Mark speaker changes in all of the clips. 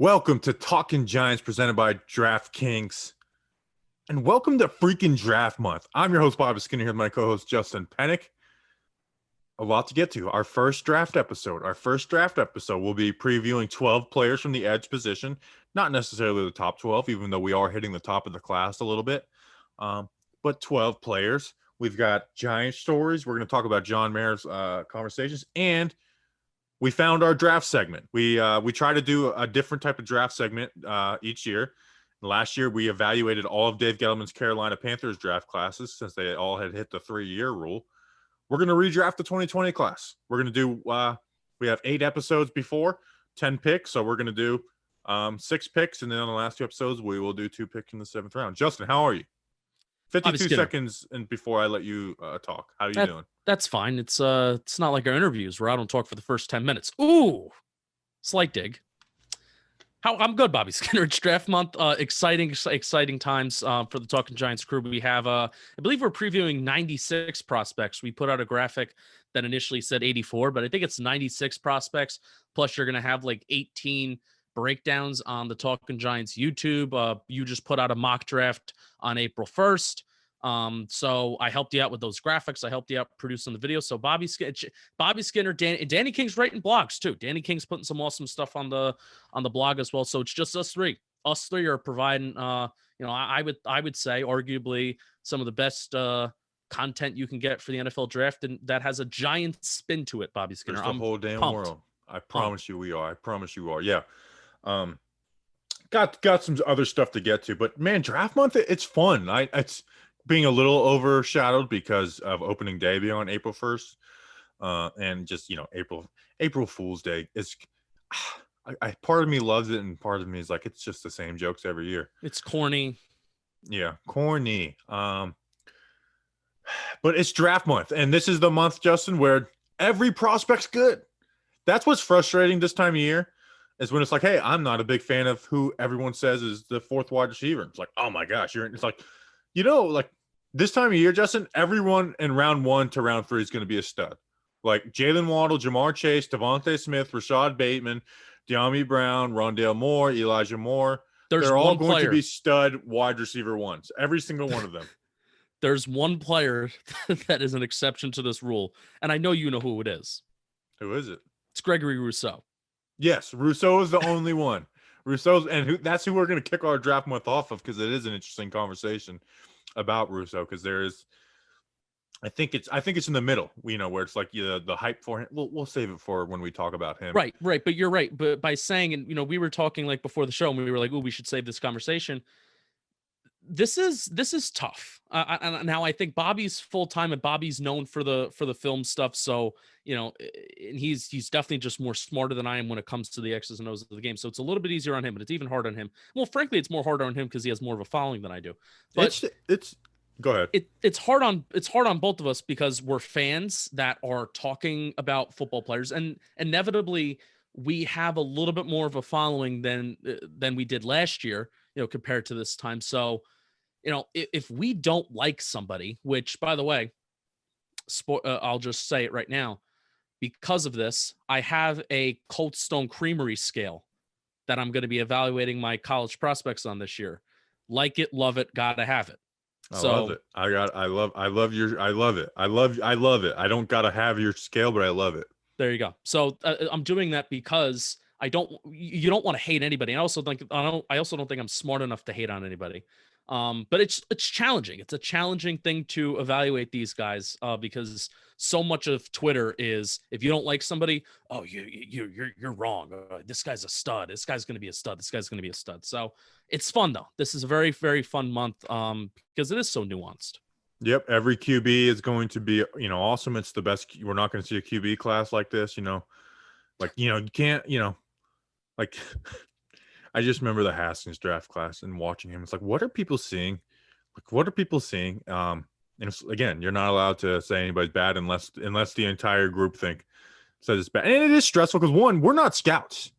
Speaker 1: Welcome to Talking Giants presented by DraftKings. And welcome to freaking draft month. I'm your host, Bobby Skinner, here with my co-host, Justin Pennick. A lot to get to. Our first draft episode. We'll be previewing 12 players from the edge position. Not necessarily the top 12, even though we are hitting the top of the class a little bit. But 12 players. We've got Giant stories. We're going to talk about John Mayer's conversations. And we found our draft segment. We try to do a different type of draft segment each year. Last year, we evaluated all of Dave Gettleman's Carolina Panthers draft classes since they all had hit the 3-year rule. We're going to redraft the 2020 class. We're going to do we have 8 episodes before, 10 picks. So we're going to do 6 picks. And then on the last 2 episodes, we will do 2 picks in the 7th round. Justin, how are you? 52 seconds and before I let you talk. How are you doing?
Speaker 2: That's fine. It's not like our interviews where I don't talk for the first 10 minutes. Ooh, slight dig. I'm good, Bobby Skinner. It's draft month. Exciting times for the Talking Giants crew. We have, I believe we're previewing 96 prospects. We put out a graphic that initially said 84, but I think it's 96 prospects. Plus, you're going to have like 18 breakdowns on the Talking Giants YouTube. You just put out a mock draft on April 1st. So I helped you out with those graphics. I helped you out producing the video. So Bobby Skinner, Danny King's writing blogs too. Danny King's putting some awesome stuff on the blog as well. So it's just us three. Us three are providing, I would say arguably some of the best content you can get for the NFL draft, and that has a giant spin to it. Bobby Skinner,
Speaker 1: the whole damn world. I promise you, we are. I promise you are. Yeah. Got some other stuff to get to, but man, draft month, it's fun. It's being a little overshadowed because of opening day being on April 1st. And just, April Fool's Day is part of me loves it. And part of me is like, it's just the same jokes every year.
Speaker 2: It's corny.
Speaker 1: Yeah. Corny. But it's draft month. And this is the month, Justin, where every prospect's good. That's what's frustrating this time of year. Is when it's like, hey, I'm not a big fan of who everyone says is the 4th wide receiver. It's like, oh my gosh, it's like, like this time of year, Justin, everyone in round 1 to round 3 is going to be a stud. Like Jalen Waddle, Jamar Chase, Devontae Smith, Rashad Bateman, De'Ami Brown, Rondale Moore, Elijah Moore. They're all going to be stud wide receiver ones. Every single one of them.
Speaker 2: There's one player that is an exception to this rule, and I know you know who it is.
Speaker 1: Who is it?
Speaker 2: It's Gregory Rousseau.
Speaker 1: Yes, Rousseau is the only one. That's who we're going to kick our draft month off of, because it is an interesting conversation about Rousseau, because there is, I think it's in the middle, where it's like the hype for him. We'll save it for when we talk about him.
Speaker 2: Right. But you're right. But by saying, and we were talking like before the show, and we were like, oh, we should save this conversation. This is tough. Now I think Bobby's full time, and Bobby's known for the film stuff. So, and he's definitely just more smarter than I am when it comes to the X's and O's of the game. So it's a little bit easier on him, but it's even harder on him. Well, frankly, it's more harder on him because he has more of a following than I do. But
Speaker 1: it's go ahead.
Speaker 2: It's hard on both of us because we're fans that are talking about football players, and inevitably we have a little bit more of a following than we did last year, compared to this time. So, if we don't like somebody, which, by the way, I'll just say it right now, because of this, I have a Cold Stone Creamery scale that I'm going to be evaluating my college prospects on this year. Like it, love it, gotta have it.
Speaker 1: I love it. I love it. I don't gotta have your scale, but I love it.
Speaker 2: There you go. So I'm doing that because you don't want to hate anybody. I also don't think I'm smart enough to hate on anybody. But it's challenging. It's a challenging thing to evaluate these guys because so much of Twitter is, if you don't like somebody, oh, you're wrong. This guy's a stud. This guy's going to be a stud. This guy's going to be a stud. So it's fun though. This is a very, very fun month because it is so nuanced.
Speaker 1: Yep. Every QB is going to be, awesome. It's the best. We're not going to see a QB class like this, you can't, like I just remember the Haskins draft class and watching him. It's like, what are people seeing? And again, you're not allowed to say anybody's bad unless the entire group says it's bad. And it is stressful because, one, we're not scouts,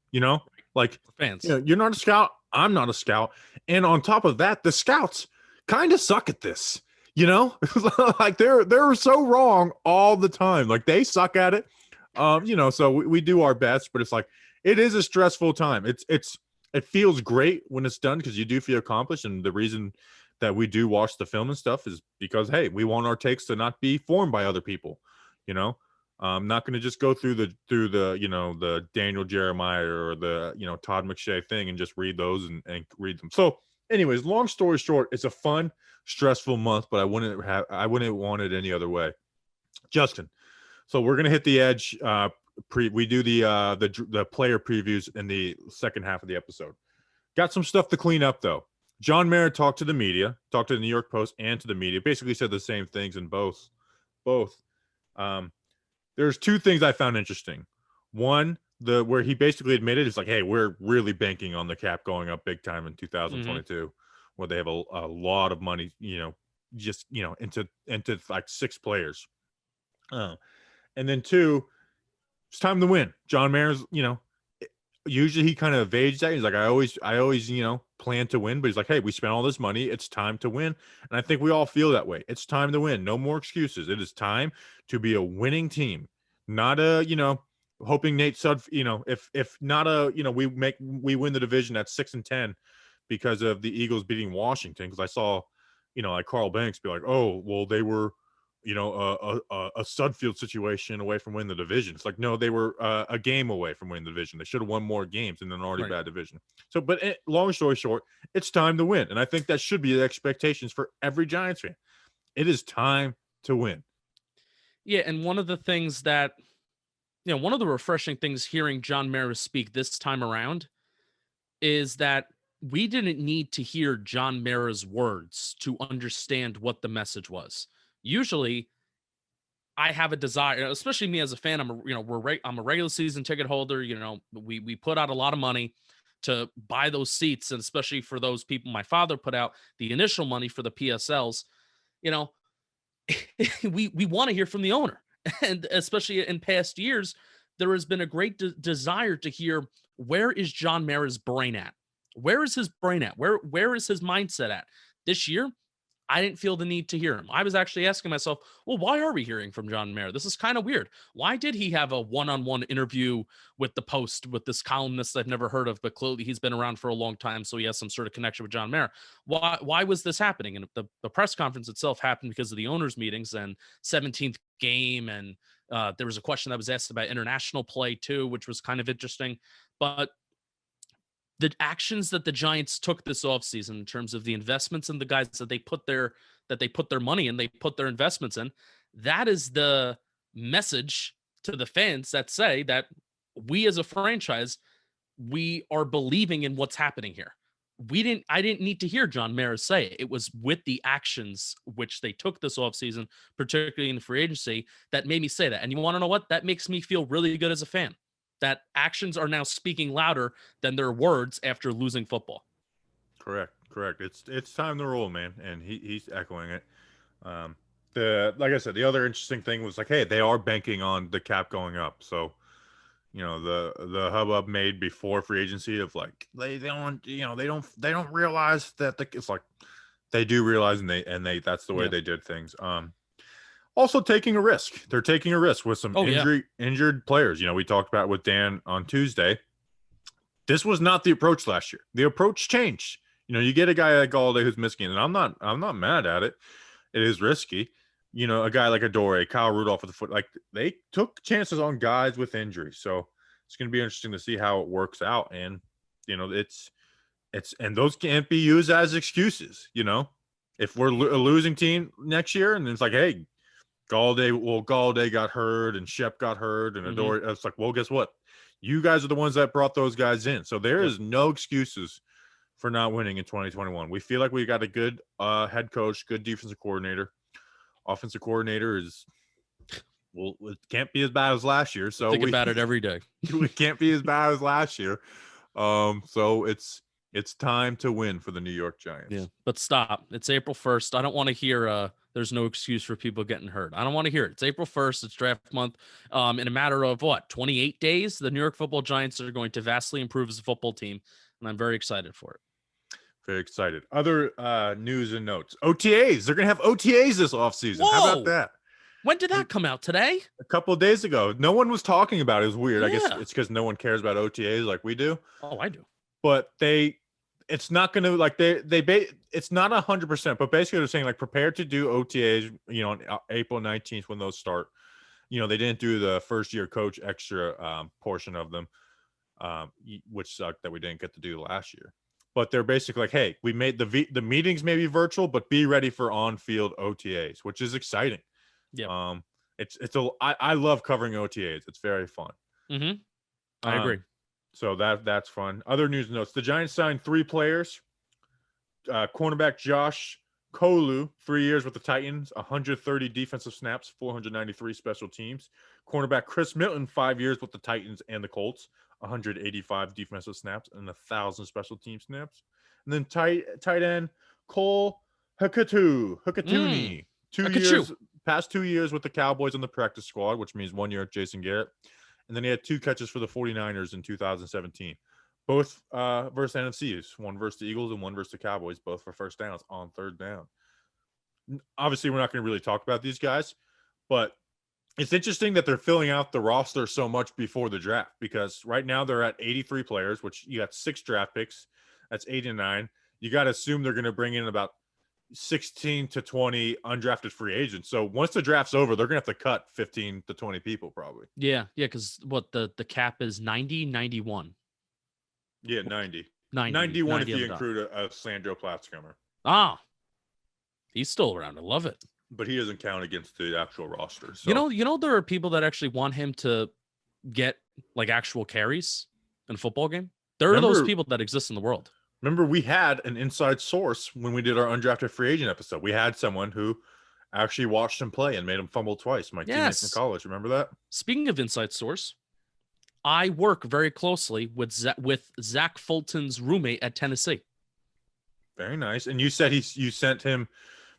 Speaker 1: like
Speaker 2: fans.
Speaker 1: You're not a scout. I'm not a scout. And on top of that, the scouts kind of suck at this, like they're so wrong all the time. Like they suck at it. So we do our best, but it's like, it is a stressful time. It's it feels great when it's done because you do feel accomplished. And the reason that we do watch the film and stuff is because, hey, we want our takes to not be formed by other people. I'm not going to just go through the the Daniel Jeremiah or the Todd McShay thing and just read those and read them. So, anyways, long story short, it's a fun, stressful month, but I wouldn't want it any other way. Justin, so we're gonna hit the edge. We do the player previews in the second half of the episode. Got some stuff to clean up though. John Mara talked to the media, talked to the New York Post and to the media. Basically said the same things in both. There's two things I found interesting. One, where he basically admitted it's like, hey, we're really banking on the cap going up big time in 2022, where they have a lot of money, into like 6 players. And then 2, it's time to win. John Mayer's, usually he kind of evades that. He's like, I always, plan to win, but he's like, hey, we spent all this money. It's time to win. And I think we all feel that way. It's time to win. No more excuses. It is time to be a winning team, not hoping Nate Sud, if not we win the division at 6-10 because of the Eagles beating Washington. Because I saw, like Carl Banks be like, oh, well, they were, a Sudfield situation away from winning the division. It's like, no, they were a game away from winning the division. They should have won more games in an already bad division. So, but long story short, it's time to win. And I think that should be the expectations for every Giants fan. It is time to win.
Speaker 2: Yeah. And one of the things that, one of the refreshing things hearing John Mara speak this time around is that we didn't need to hear John Mara's words to understand what the message was. Usually I have a desire, especially me as a fan. I'm a regular season ticket holder. We put out a lot of money to buy those seats. And especially for those people, my father put out the initial money for the PSLs, we want to hear from the owner. And especially in past years, there has been a great desire to hear, where is John Mara's brain at? Where is his brain at? Where is his mindset at? This year, I didn't feel the need to hear him. I was actually asking myself, well, why are we hearing from John Mara? This is kind of weird. Why did he have a one-on-one interview with the Post with this columnist I've never heard of, but clearly he's been around for a long time, so he has some sort of connection with John Mara. Why was this happening? And the press conference itself happened because of the owners' meetings and 17th game, and there was a question that was asked about international play too, which was kind of interesting. But the actions that the Giants took this offseason in terms of the investments and the guys that they put their money in, they put their investments in, that is the message to the fans that say that we as a franchise, we are believing in what's happening here. I didn't need to hear John Mara say it. It was with the actions which they took this offseason, particularly in the free agency, that made me say that. And you want to know what? That makes me feel really good as a fan. That actions are now speaking louder than their words after losing football.
Speaker 1: Correct. It's time to roll, man, and he's echoing it. Like I said, the other interesting thing was like, hey, they are banking on the cap going up. So, the hubbub made before free agency of like they don't realize that it's like they do realize and they that's the way they did things. Also taking a risk. They're taking a risk with some injured players. We talked about with Dan on Tuesday. This was not the approach last year. The approach changed. You get a guy like Galladay who's missing, and I'm not mad at it. It is risky. A guy like Adore, Kyle Rudolph with the foot, like they took chances on guys with injuries. So it's going to be interesting to see how it works out. And it's and those can't be used as excuses. If we're a losing team next year, and it's like, hey, Galladay got hurt and Shep got hurt and Adore. It's like, well, guess what? You guys are the ones that brought those guys in. So there is no excuses for not winning in 2021. We feel like we got a good head coach, good defensive coordinator. Offensive coordinator it can't be as bad as last year. So
Speaker 2: think about it every day.
Speaker 1: We can't be as bad as last year. So it's time to win for the New York Giants.
Speaker 2: Yeah, but stop. It's April 1st. I don't want to hear there's no excuse for people getting hurt. I don't want to hear it. It's April 1st. It's draft month. In a matter of 28 days, the New York Football Giants are going to vastly improve as a football team, and I'm very excited for it.
Speaker 1: Very excited. Other news and notes. OTAs. They're going to have OTAs this offseason.
Speaker 2: Whoa!
Speaker 1: How about that?
Speaker 2: When did that come out? Today?
Speaker 1: A couple of days ago. No one was talking about it. It was weird. I guess it's because no one cares about OTAs like we do.
Speaker 2: Oh, I do.
Speaker 1: but it's not going to like it's not 100%, but basically they're saying like prepare to do OTAs, on April 19th when those start. They didn't do the first year coach extra portion of them, which sucked that we didn't get to do last year. But they're basically like, hey, we made the meetings maybe virtual, but be ready for on-field OTAs, which is exciting.
Speaker 2: Yeah.
Speaker 1: I love covering OTAs. It's very fun.
Speaker 2: Mm-hmm. I agree.
Speaker 1: So that's fun. Other news notes: the Giants signed 3 players. Cornerback Josh Kolu, 3 years with the Titans, 130 defensive snaps, 493 special teams. Cornerback Chris Milton, 5 years with the Titans and the Colts, 185 defensive snaps and 1,000 special team snaps. And then tight end Cole Hukatuni, past 2 years with the Cowboys on the practice squad, which means 1 year at Jason Garrett. And then he had 2 catches for the 49ers in 2017. Both versus NFCs, one versus the Eagles and one versus the Cowboys, both for first downs on third down. Obviously, we're not going to really talk about these guys, but it's interesting that they're filling out the roster so much before the draft, because right now they're at 83 players, which you got 6 draft picks. That's 89. You got to assume they're going to bring in about 16 to 20 undrafted free agents. So once the draft's over, they're going to have to cut 15 to 20 people probably.
Speaker 2: Yeah, because what the cap is 90, 91.
Speaker 1: Yeah, 90.
Speaker 2: 91
Speaker 1: if you include a Sandro Platzkummer.
Speaker 2: Ah, he's still around. I love it.
Speaker 1: But he doesn't count against the actual roster. So.
Speaker 2: You know, there are people that actually want him to get like actual carries in a football game. There are those people that exist in the world.
Speaker 1: Remember, we had an inside source when we did our undrafted free agent episode. We had someone who actually watched him play and made him fumble twice. My teammate from college. Remember that?
Speaker 2: Speaking of inside source, I work very closely with Zach Fulton's roommate at Tennessee.
Speaker 1: Very nice. And you said you sent him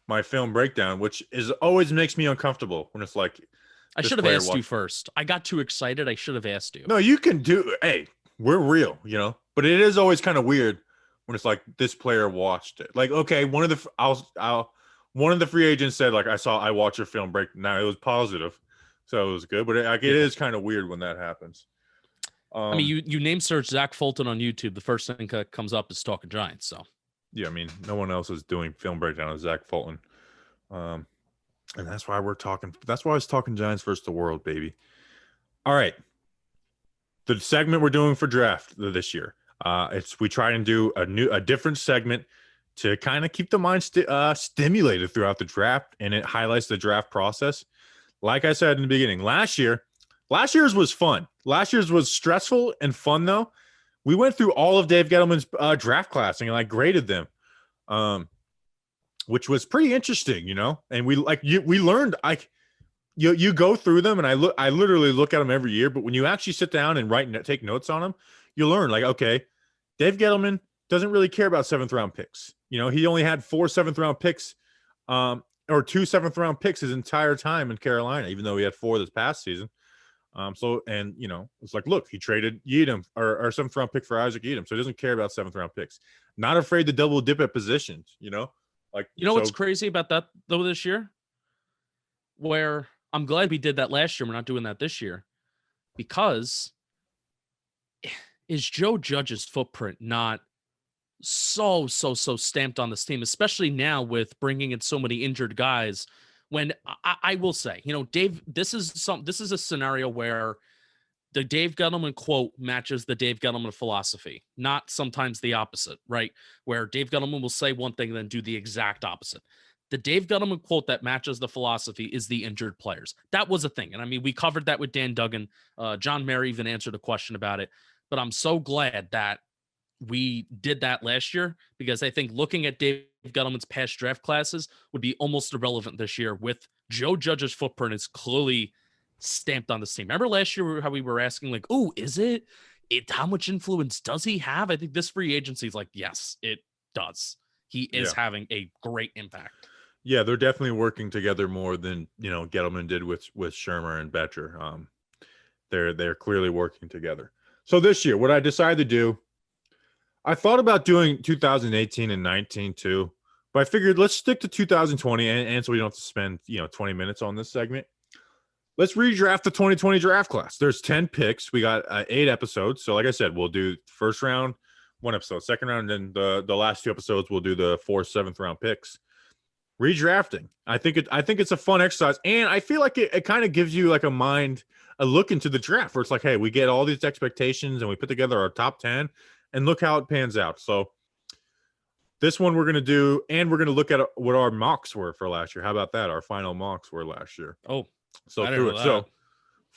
Speaker 1: my film breakdown, which always makes me uncomfortable when it's like,
Speaker 2: I should have asked you first. I got too excited. I should have asked you.
Speaker 1: No, you can do. Hey, we're real, but it is always kind of weird when it's like this player watched it. Like, okay, one of the free agents said like, I watched your film break. Now it was positive, so it was good. But it is kind of weird when that happens.
Speaker 2: I mean, you name search Zach Fulton on YouTube, the first thing that comes up is Talking Giants. So
Speaker 1: yeah, I mean, no one else is doing film breakdown of Zach Fulton, and that's why we're talking. That's why I was talking Giants versus the world, baby. All right, the segment we're doing for draft this year. We try and do a different segment to kind of keep the mind stimulated throughout the draft, and it highlights the draft process. Like I said in the beginning, last year's was fun. Last year's was stressful and fun though. We went through all of Dave Gettleman's draft class and graded them, which was pretty interesting, And we learned you go through them, and I literally look at them every year. But when you actually sit down and take notes on them, you learn okay, Dave Gettleman doesn't really care about 7th round picks. He only had 4 7th round picks, or 2 7th round picks his entire time in Carolina, even though he had 4 this past season. It's like, look, he traded Edom or 7th round pick for Isaac Edom, so he doesn't care about 7th round picks. Not afraid to double dip at positions,
Speaker 2: what's crazy about that though this year? Where I'm glad we did that last year. We're not doing that this year, because is Joe Judge's footprint not so stamped on this team, especially now with bringing in so many injured guys? When I will say, Dave, this is a scenario where the Dave Gettleman quote matches the Dave Gettleman philosophy, not sometimes the opposite, right? Where Dave Gettleman will say one thing and then do the exact opposite. The Dave Gettleman quote that matches the philosophy is the injured players. That was a thing. And I mean, we covered that with Dan Duggan. John Mary even answered a question about it. But I'm so glad that we did that last year, because I think looking at Dave Gettleman's past draft classes would be almost irrelevant this year, with Joe Judge's footprint is clearly stamped on this team. Remember last year how we were asking like, oh, is it how much influence does he have? I think this free agency is like, yes, it does. He is having a great impact.
Speaker 1: Yeah, they're definitely working together more than, Gettleman did with Shermer and Betcher. They're clearly working together. So this year, what I decided to do, I thought about doing 2018 and 19 too, but I figured let's stick to 2020, and so we don't have to spend 20 minutes on this segment. Let's redraft the 2020 draft class. There's 10 picks. We got 8 episodes. So like I said, we'll do first round. one episode, second round, and the last two episodes we'll do the 4th, 7th round picks. Redrafting. I think it's a fun exercise, and I feel like it kind of gives you like a look into the draft where it's like, hey, we get all these expectations and we put together our top 10 and look how it pans out. So this one we're going to do, and we're going to look at what our mocks were for last year. How about that? Our final mocks were last year.
Speaker 2: Oh,
Speaker 1: so
Speaker 2: I didn't know that.
Speaker 1: So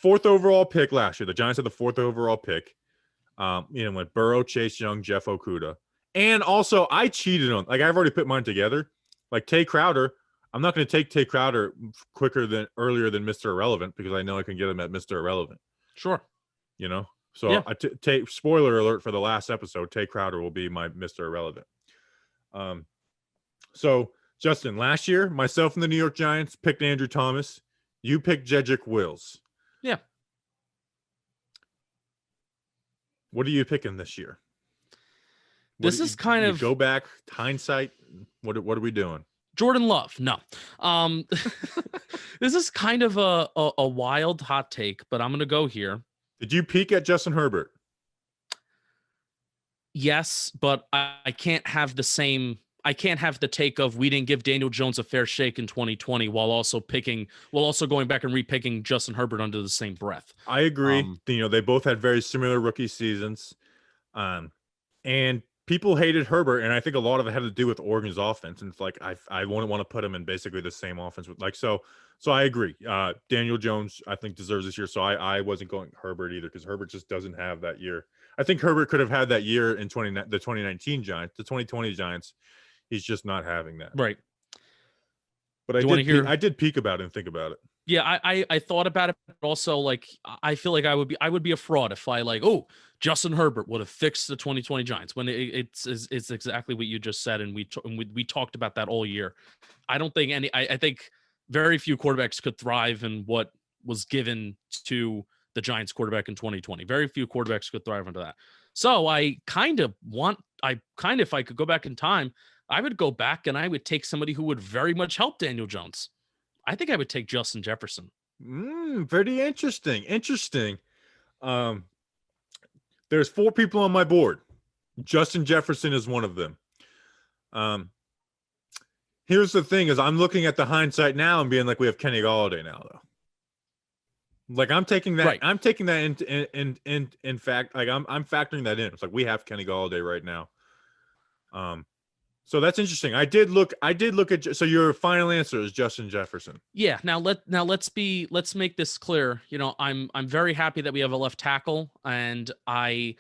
Speaker 1: 4th overall pick last year. The Giants had the 4th overall pick. Went Burrow, Chase Young, Jeff Okudah. And also I cheated on, like, I've already put mine together. Like Tay Crowder, I'm not going to take Tay Crowder earlier than Mr. Irrelevant because I know I can get him at Mr. Irrelevant.
Speaker 2: Sure.
Speaker 1: So yeah. Spoiler alert for the last episode, Tay Crowder will be my Mr. Irrelevant. So Justin, last year, myself and the New York Giants picked Andrew Thomas. You picked Jedrick Wills.
Speaker 2: Yeah.
Speaker 1: What are you picking this year?
Speaker 2: This is kind of
Speaker 1: go back hindsight. What are we doing?
Speaker 2: Jordan Love. No. This is kind of a wild hot take, but I'm going to go here.
Speaker 1: Did you peek at Justin Herbert?
Speaker 2: Yes, but I can't have the take of we didn't give Daniel Jones a fair shake in 2020 while also going back and repicking Justin Herbert under the same breath.
Speaker 1: I agree. They both had very similar rookie seasons. And people hated Herbert, and I think a lot of it had to do with Oregon's offense. And it's like I wouldn't want to put him in basically the same offense with so I agree. Daniel Jones, I think, deserves this year. So I wasn't going Herbert either because Herbert just doesn't have that year. I think Herbert could have had that year in the 2019 Giants, the 2020 Giants. He's just not having that.
Speaker 2: Right.
Speaker 1: But I did peek about it and think about it.
Speaker 2: Yeah, I thought about it, but also like I feel like I would be a fraud if I Justin Herbert would have fixed the 2020 Giants when it's exactly what you just said, and we talked about that all year. I don't think I think very few quarterbacks could thrive in what was given to the Giants quarterback in 2020. Very few quarterbacks could thrive under that. So if I could go back in time, I would go back and I would take somebody who would very much help Daniel Jones. I think I would take Justin Jefferson.
Speaker 1: Pretty interesting. There's 4 people on my board. Justin Jefferson is one of them. Here's the thing: is I'm looking at the hindsight now and being like, we have Kenny Golladay now, though. Like I'm taking that. Right. I'm taking that in fact. Like I'm factoring that in. It's like we have Kenny Golladay right now. So that's interesting. I did look at. So your final answer is Justin Jefferson.
Speaker 2: Yeah. Let's make this clear. I'm very happy that we have a left tackle, and I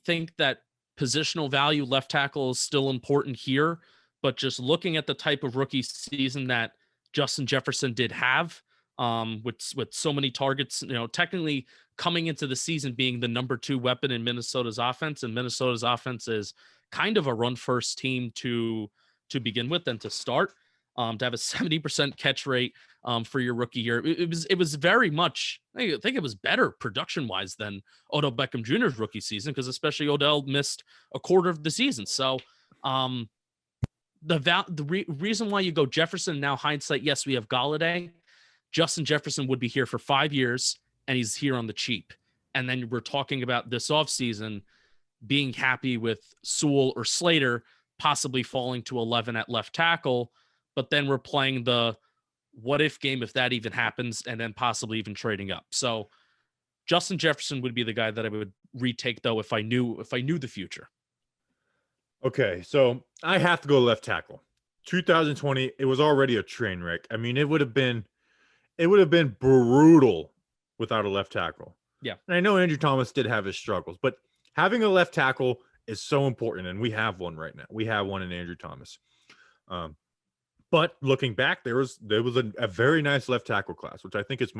Speaker 2: think that positional value left tackle is still important here. But just looking at the type of rookie season that Justin Jefferson did have, with so many targets, technically coming into the season being the number 2 weapon in Minnesota's offense, and Minnesota's offense is kind of a run first team to begin with and to start, to have a 70% catch rate for your rookie year. It was very much, I think it was better production wise than Odell Beckham Jr.'s rookie season, because especially Odell missed a quarter of the season. So the reason why you go Jefferson now, hindsight, yes, we have Golladay. Justin Jefferson would be here for 5 years and he's here on the cheap. And then we're talking about this offseason being happy with Sewell or Slater possibly falling to 11 at left tackle, but then we're playing the what if game if that even happens, and then possibly even trading up. So Justin Jefferson would be the guy that I would retake, though, if I knew the future.
Speaker 1: Okay, so I have to go left tackle. 2020, it was already a train wreck. I mean, it would have been brutal without a left tackle.
Speaker 2: Yeah.
Speaker 1: And I know Andrew Thomas did have his struggles, but having a left tackle is so important, and we have one right now. We have one in Andrew Thomas. But looking back, there was a very nice left tackle class, which I think is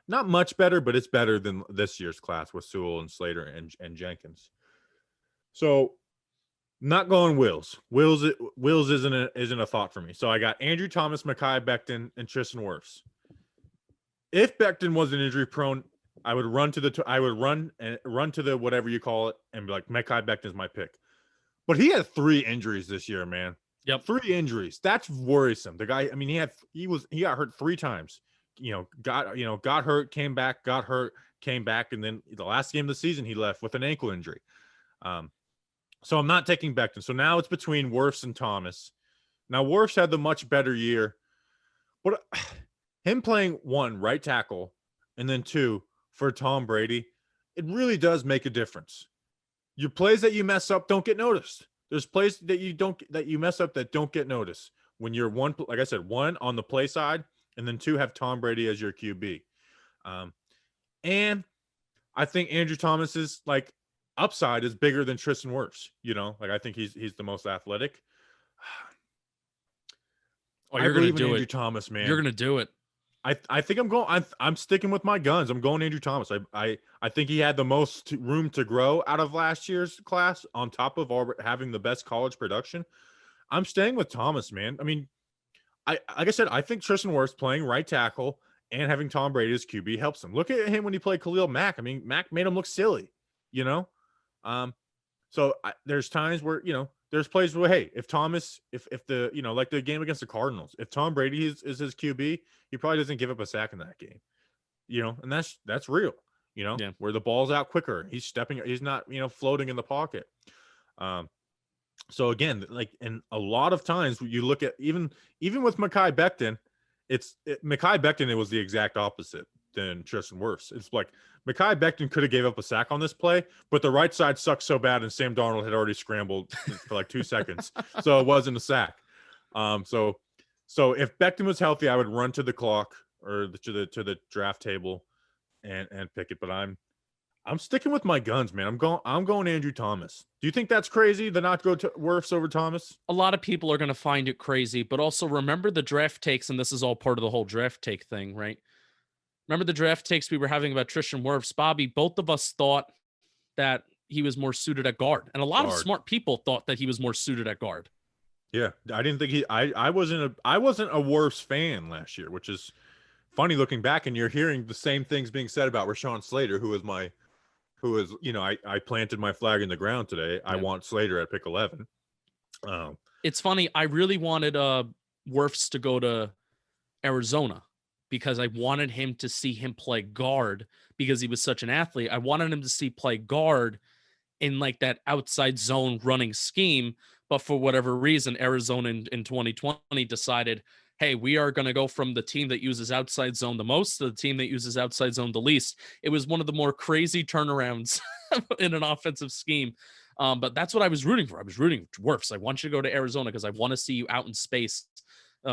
Speaker 1: not much better, but it's better than this year's class with Sewell and Slater and Jenkins. So not going Wills. Wills isn't a thought for me. So I got Andrew Thomas, Mekhi Becton, and Tristan Wirfs. If Becton wasn't injury prone, I would run to the whatever you call it and be like, Mekhi Becton is my pick. But he had 3 injuries this year, man.
Speaker 2: Yep.
Speaker 1: 3 injuries. That's worrisome. The guy, I mean, he got hurt 3 times. Got hurt, came back, got hurt, came back, and then the last game of the season he left with an ankle injury. So I'm not taking Becton. So now it's between Wirfs and Thomas. Now Wirfs had the much better year, but him playing one right tackle and then two for Tom Brady, it really does make a difference. Your plays that you mess up don't get noticed. There's plays that you mess up that don't get noticed when you're one, like I said, one on the play side, and then two have Tom Brady as your QB. And I think Andrew Thomas's like upside is bigger than Tristan Wirfs. Like I think he's the most athletic.
Speaker 2: Oh, you're gonna do
Speaker 1: Andrew
Speaker 2: it.
Speaker 1: Thomas, man.
Speaker 2: You're gonna do it.
Speaker 1: I think I'm sticking with my guns. I'm going Andrew Thomas. I think he had the most room to grow out of last year's class on top of having the best college production. I'm staying with Thomas, man. I mean, like I said, I think Tristan Wirfs playing right tackle and having Tom Brady as QB helps him. Look at him when he played Khalil Mack. I mean, Mack made him look silly, So there's times where, there's plays where, hey, if Thomas, if the, like the game against the Cardinals, if Tom Brady is his QB, he probably doesn't give up a sack in that game, and that's real, where the ball's out quicker. He's not, floating in the pocket. So again, and a lot of times you look at even with Mekhi Becton, Mekhi Becton, it was the exact opposite than Tristan Wirfs. It's like Mekhi Becton could have gave up a sack on this play, but the right side sucked so bad, and Sam Darnold had already scrambled for like 2 seconds, so it wasn't a sack. So if Becton was healthy, I would run to the clock or to the draft table and pick it. But I'm sticking with my guns, man. I'm going Andrew Thomas. Do you think that's crazy to not go to Wirfs over Thomas?
Speaker 2: A lot of people are going to find it crazy, but also remember the draft takes, and this is all part of the whole draft take thing, right? Remember the draft takes we were having about Tristan Wirfs, Bobby? Both of us thought that he was more suited at guard, and a lot of smart people thought that he was more suited at guard.
Speaker 1: Yeah, I didn't think I wasn't a Wirfs fan last year, which is funny looking back, and you're hearing the same things being said about Rashawn Slater, who is I planted my flag in the ground today. Yeah. I want Slater at pick 11.
Speaker 2: It's funny. I really wanted Wirfs to go to Arizona because I wanted him to see him play guard because he was such an athlete. I wanted him to see play guard in like that outside zone running scheme. But for whatever reason, Arizona in 2020 decided, hey, we are going to go from the team that uses outside zone the most to the team that uses outside zone the least. It was one of the more crazy turnarounds in an offensive scheme. But that's what I was rooting for. I was rooting for Wirfs. I want you to go to Arizona because I want to see you out in space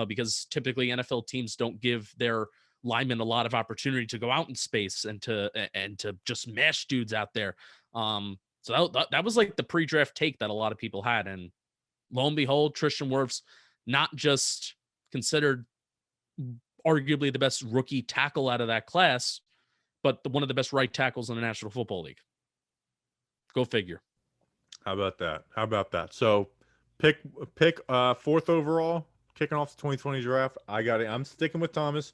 Speaker 2: because typically NFL teams don't give their linemen a lot of opportunity to go out in space and to just mash dudes out there. So that was like the pre-draft take that a lot of people had. And lo and behold, Tristan Wirfs, not just considered arguably the best rookie tackle out of that class, but one of the best right tackles in the National Football League. Go figure.
Speaker 1: How about that? So pick fourth overall, kicking off the 2020 draft. I'm sticking with Thomas.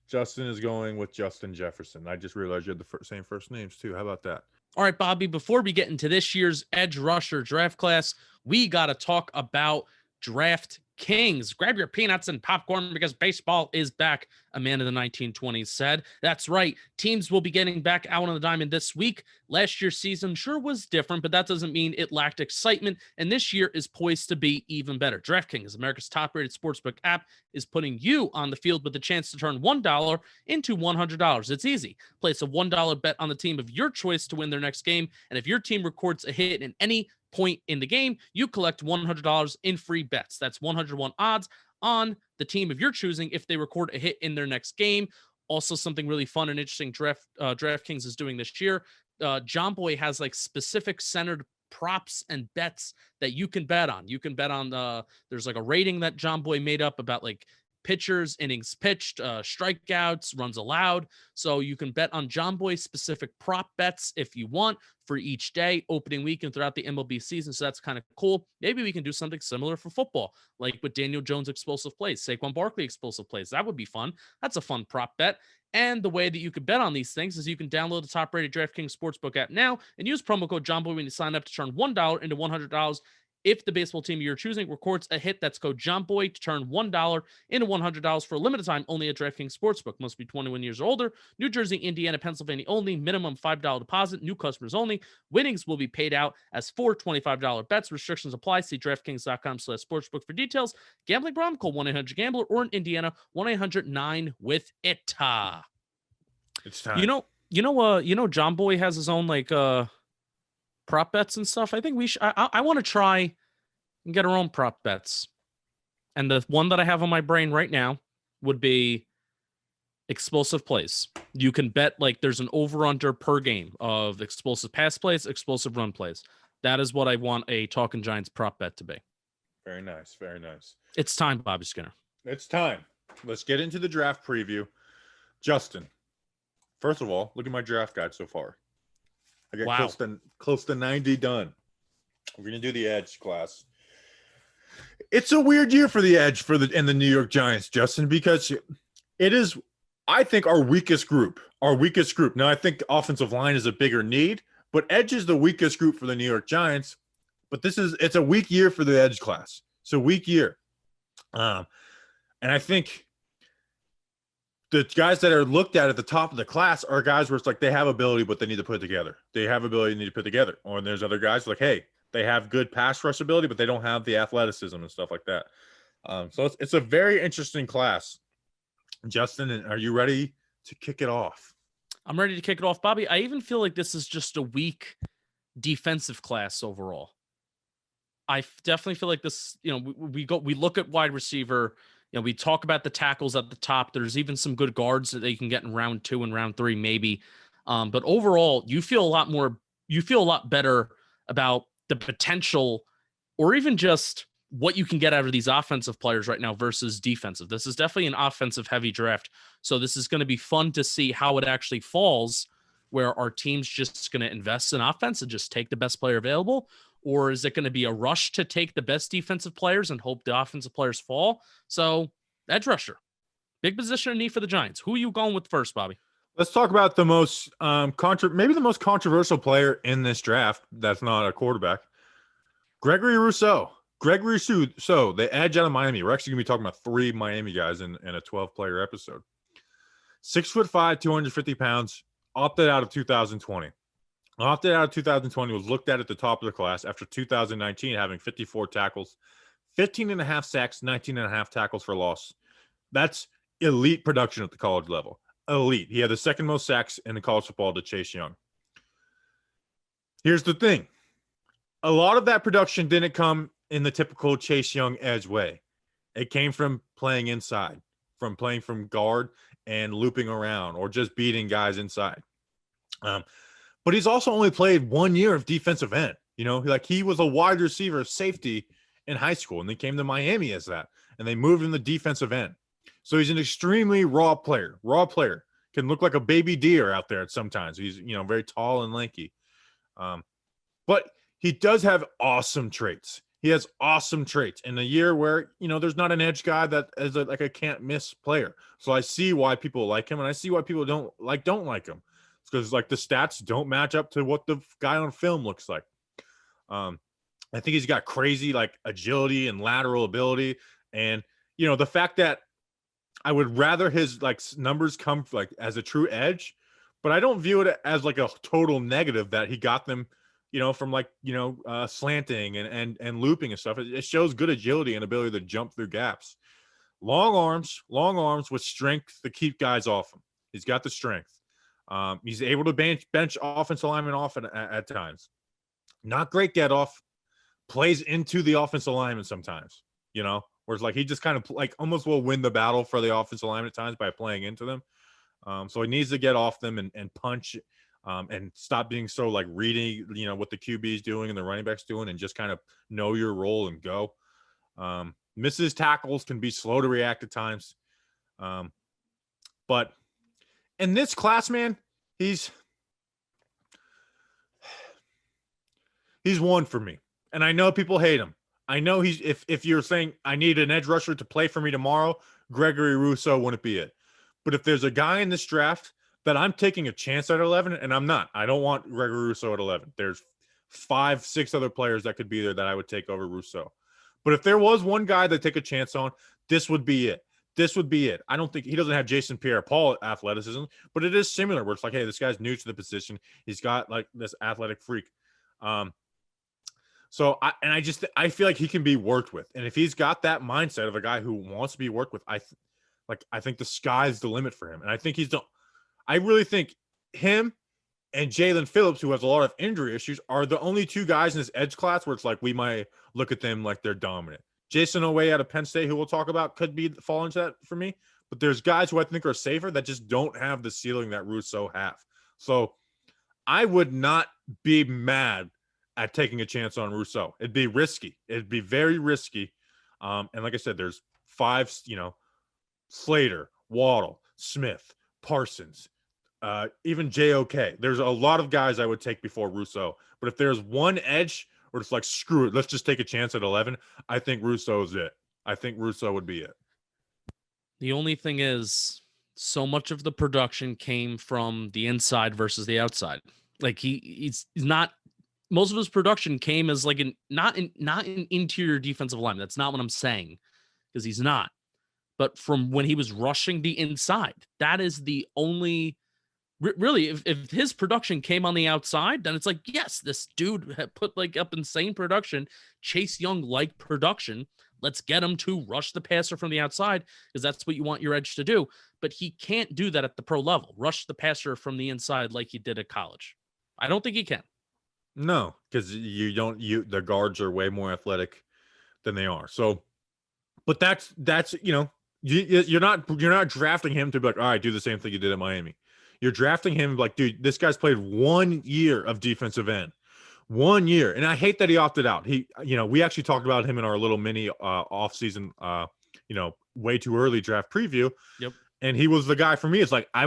Speaker 1: Justin is going with Justin Jefferson. I just realized you had the same first names too. How about that?
Speaker 2: All right, Bobby, before we get into this year's edge rusher draft class, we got to talk about DraftKings. Grab your peanuts and popcorn because baseball is back, a man of the 1920s said. That's right. Teams will be getting back out on the diamond this week. Last year's season sure was different, but that doesn't mean it lacked excitement, and this year is poised to be even better. DraftKings, America's top-rated sportsbook app, is putting you on the field with the chance to turn $1 into $100. It's easy. Place a $1 bet on the team of your choice to win their next game, and if your team records a hit in any point in the game, you collect $100 in free bets. That's 101 odds on the team of your choosing if they record a hit in their next game. Also, something really fun and interesting DraftKings is doing this year. John Boy has like specific centered props and bets that you can bet on. You can bet on there's like a rating that John Boy made up about like pitchers, innings pitched, strikeouts, runs allowed. So you can bet on John Boy specific prop bets if you want for each day, opening week, and throughout the MLB season. So that's kind of cool. Maybe we can do something similar for football, like with Daniel Jones explosive plays, Saquon Barkley explosive plays. That would be fun. That's a fun prop bet. And the way that you could bet on these things is you can download the top-rated DraftKings Sportsbook app now and use promo code JOHNBOY when you sign up to turn $1 into $100 If the baseball team you're choosing records a hit, that's code JOHNBOY to turn $1 into $100 for a limited time only at DraftKings Sportsbook. Must be 21 years or older. New Jersey, Indiana, Pennsylvania only. Minimum $5 deposit. New customers only. Winnings will be paid out as four $25 bets. Restrictions apply. See DraftKings.com/sportsbook for details. Gambling problem? Call 1-800-GAMBLER or in Indiana, 1-800-9-WITH-IT.
Speaker 1: It's time.
Speaker 2: You know, John Boy has his own prop bets and stuff. I think we should. I want to try and get our own prop bets. And the one that I have on my brain right now would be explosive plays. You can bet there's an over/under per game of explosive pass plays, explosive run plays. That is what I want a Talking Giants prop bet to be.
Speaker 1: Very nice. Very nice.
Speaker 2: It's time, Bobby Skinner.
Speaker 1: It's time. Let's get into the draft preview. Justin, first of all, look at my draft guide so far. I got close to 90 done. We're gonna do the edge class. It's a weird year for the edge and the New York Giants, Justin, because it is, I think, our weakest group. Now, I think offensive line is a bigger need, but edge is the weakest group for the New York Giants. But it's a weak year for the edge class. It's a weak year, and I think the guys that are looked at the top of the class are guys where it's like they have ability, but they need to put it together. Or there's other guys like, hey, they have good pass rush ability, but they don't have the athleticism and stuff like that. So it's a very interesting class. Justin, are you ready to kick it off?
Speaker 2: I'm ready to kick it off, Bobby. I even feel like this is just a weak defensive class overall. I definitely feel like this, we look at wide receiver. We talk about the tackles at the top. There's even some good guards that they can get in round 2 and round 3, maybe. But overall, you feel a lot better about the potential or even just what you can get out of these offensive players right now versus defensive. This is definitely an offensive heavy draft. So this is going to be fun to see how it actually falls, where our team's just going to invest in offense and just take the best player available. Or is it going to be a rush to take the best defensive players and hope the offensive players fall? So, edge rusher, big position of need for the Giants. Who are you going with first, Bobby?
Speaker 1: Let's talk about the most maybe the most controversial player in this draft that's not a quarterback, Gregory Rousseau. The edge out of Miami. We're actually going to be talking about 3 Miami guys in a 12-player episode. 6'5", 250 pounds, opted out of 2020. Opted out of 2020, was looked at the top of the class after 2019 having 54 tackles, 15.5 sacks, 19.5 tackles for loss. That's elite production at the college level. Elite. He had the second most sacks in the college football to Chase Young. Here's the thing. A lot of that production didn't come in the typical Chase Young edge way. It came from playing inside, from playing from guard and looping around or just beating guys inside. But he's also only played 1 year of defensive end. He was a wide receiver safety in high school, and they came to Miami as that, and they moved him to defensive end. So he's an extremely raw player. Can look like a baby deer out there at sometimes. He's, very tall and lanky. But he does have awesome traits. He has awesome traits in a year where, there's not an edge guy that is like a can't miss player. So I see why people like him, and I see why people don't like him. Because the stats don't match up to what the guy on film looks like. I think he's got crazy agility and lateral ability, and the fact that I would rather his numbers come as a true edge, but I don't view it as a total negative that he got them, from slanting and looping and stuff. It shows good agility and ability to jump through gaps. Long arms with strength to keep guys off him. He's got the strength. He's able to bench offensive linemen off at times. Not great get off. Plays into the offensive lineman sometimes, whereas he just kind of almost will win the battle for the offensive lineman at times by playing into them. So he needs to get off them and punch and stop being so reading, what the QB is doing and the running back's doing, and just kind of know your role and go. Misses tackles, can be slow to react at times. But in this class, man, he's one for me. And I know people hate him. I know he's if you're saying I need an edge rusher to play for me tomorrow, Gregory Rousseau wouldn't be it. But if there's a guy in this draft that I'm taking a chance at 11, and I'm not. I don't want Gregory Rousseau at 11. There's 5, 6 other players that could be there that I would take over Rousseau. But if there was one guy that take a chance on, this would be it. This would be it. I don't think he doesn't have Jason Pierre-Paul athleticism, but it is similar where it's like, hey, this guy's new to the position. He's got like this athletic freak. So I feel like he can be worked with. And if he's got that mindset of a guy who wants to be worked with, I think the sky's the limit for him. And I think I really think him and Jalen Phillips, who has a lot of injury issues, are the only two guys in this edge class where it's like we might look at them like they're dominant. Jason Oweh out of Penn State, who we'll talk about, could fall into that for me. But there's guys who I think are safer that just don't have the ceiling that Rousseau have. So I would not be mad at taking a chance on Rousseau. It'd be risky. It'd be very risky. And like I said, there's 5, Slater, Waddle, Smith, Parsons, even JOK. There's a lot of guys I would take before Rousseau. But if there's one edge where it's like, screw it, let's just take a chance at 11, I think Rousseau is it. I think Rousseau would be it.
Speaker 2: The only thing is, so much of the production came from the inside versus the outside. Like he's not. Most of his production came as like not an interior defensive lineman. That's not what I'm saying, because he's not. But from when he was rushing the inside, that is the only. Really, if his production came on the outside, then it's like, yes, this dude had put like up insane production, Chase Young like production. Let's get him to rush the passer from the outside, because that's what you want your edge to do. But he can't do that at the pro level. Rush the passer from the inside like he did at college. I don't think he can.
Speaker 1: No, because the guards are way more athletic than they are. So, but that's you're not drafting him to be like, all right, do the same thing you did at Miami. You're drafting him like, dude, this guy's played 1 year of defensive end, 1 year. And I hate that he opted out. We actually talked about him in our little mini off-season, way too early draft preview.
Speaker 2: Yep.
Speaker 1: And he was the guy for me. It's like, I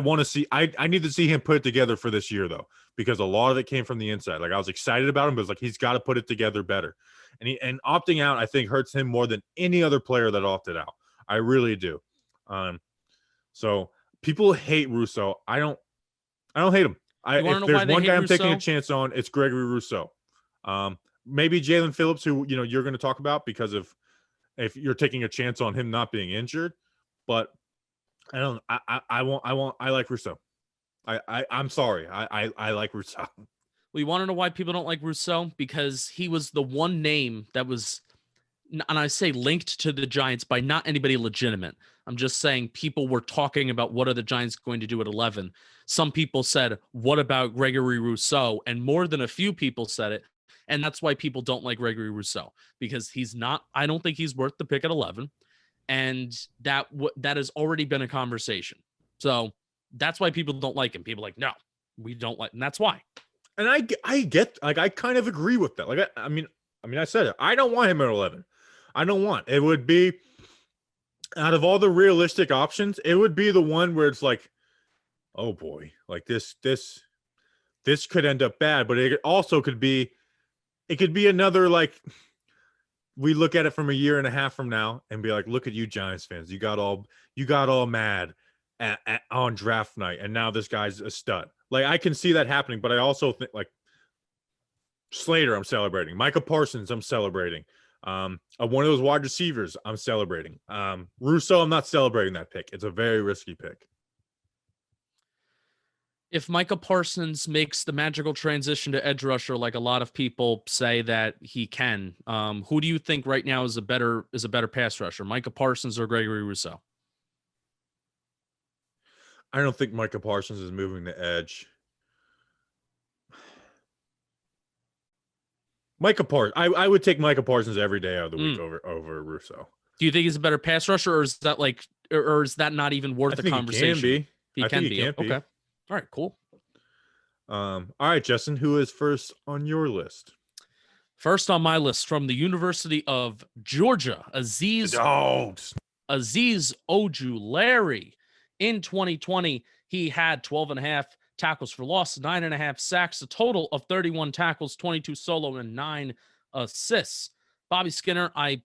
Speaker 1: need to see him put it together for this year though, because a lot of it came from the inside. Like I was excited about him, but it's like, he's got to put it together better. And opting out, I think, hurts him more than any other player that opted out. I really do. So people hate Rousseau. I don't hate him. If there's one guy I'm taking a chance on, it's Gregory Rousseau. Maybe Jalen Phillips, who you're going to talk about, because of if you're taking a chance on him not being injured. But I like Rousseau. I'm sorry. I like Rousseau.
Speaker 2: Well, you want to know why people don't like Rousseau? Because he was the one name that was, and I say linked to the Giants by not anybody legitimate. I'm just saying people were talking about what are the Giants going to do at 11. Some people said, what about Gregory Rousseau? And more than a few people said it. And that's why people don't like Gregory Rousseau, because I don't think he's worth the pick at 11. And that has already been a conversation. So that's why people don't like him. People are like, no, we don't like, and that's why.
Speaker 1: And I kind of agree with that. Like, I mean, I said it. I don't want him at 11. I don't want. It would be, out of all the realistic options, it would be the one where it's like, oh boy, like this could end up bad, but it also could be another, like, we look at it from a year and a half from now and be like, look at you Giants fans. You got all mad on draft night, and now this guy's a stud. Like, I can see that happening, but I also think, like, Slater, I'm celebrating. Micah Parsons, I'm celebrating. One of those wide receivers, I'm celebrating. Rousseau, I'm not celebrating that pick. It's a very risky pick.
Speaker 2: If Micah Parsons makes the magical transition to edge rusher, like a lot of people say that he can, who do you think right now is a better pass rusher, Micah Parsons or Gregory Rousseau?
Speaker 1: I don't think Micah Parsons is moving the edge. I would take Micah Parsons every day of the week over Rousseau.
Speaker 2: Do you think he's a better pass rusher, or is that not even worth the conversation?
Speaker 1: He can be.
Speaker 2: Okay. All right, cool.
Speaker 1: All right, Justin, who is first on your list?
Speaker 2: First on my list, from the University of Georgia, Azeez Ojulari. In 2020, he had 12.5 tackles for loss, 9.5 sacks, a total of 31 tackles, 22 solo, and 9 assists. Bobby Skinner, I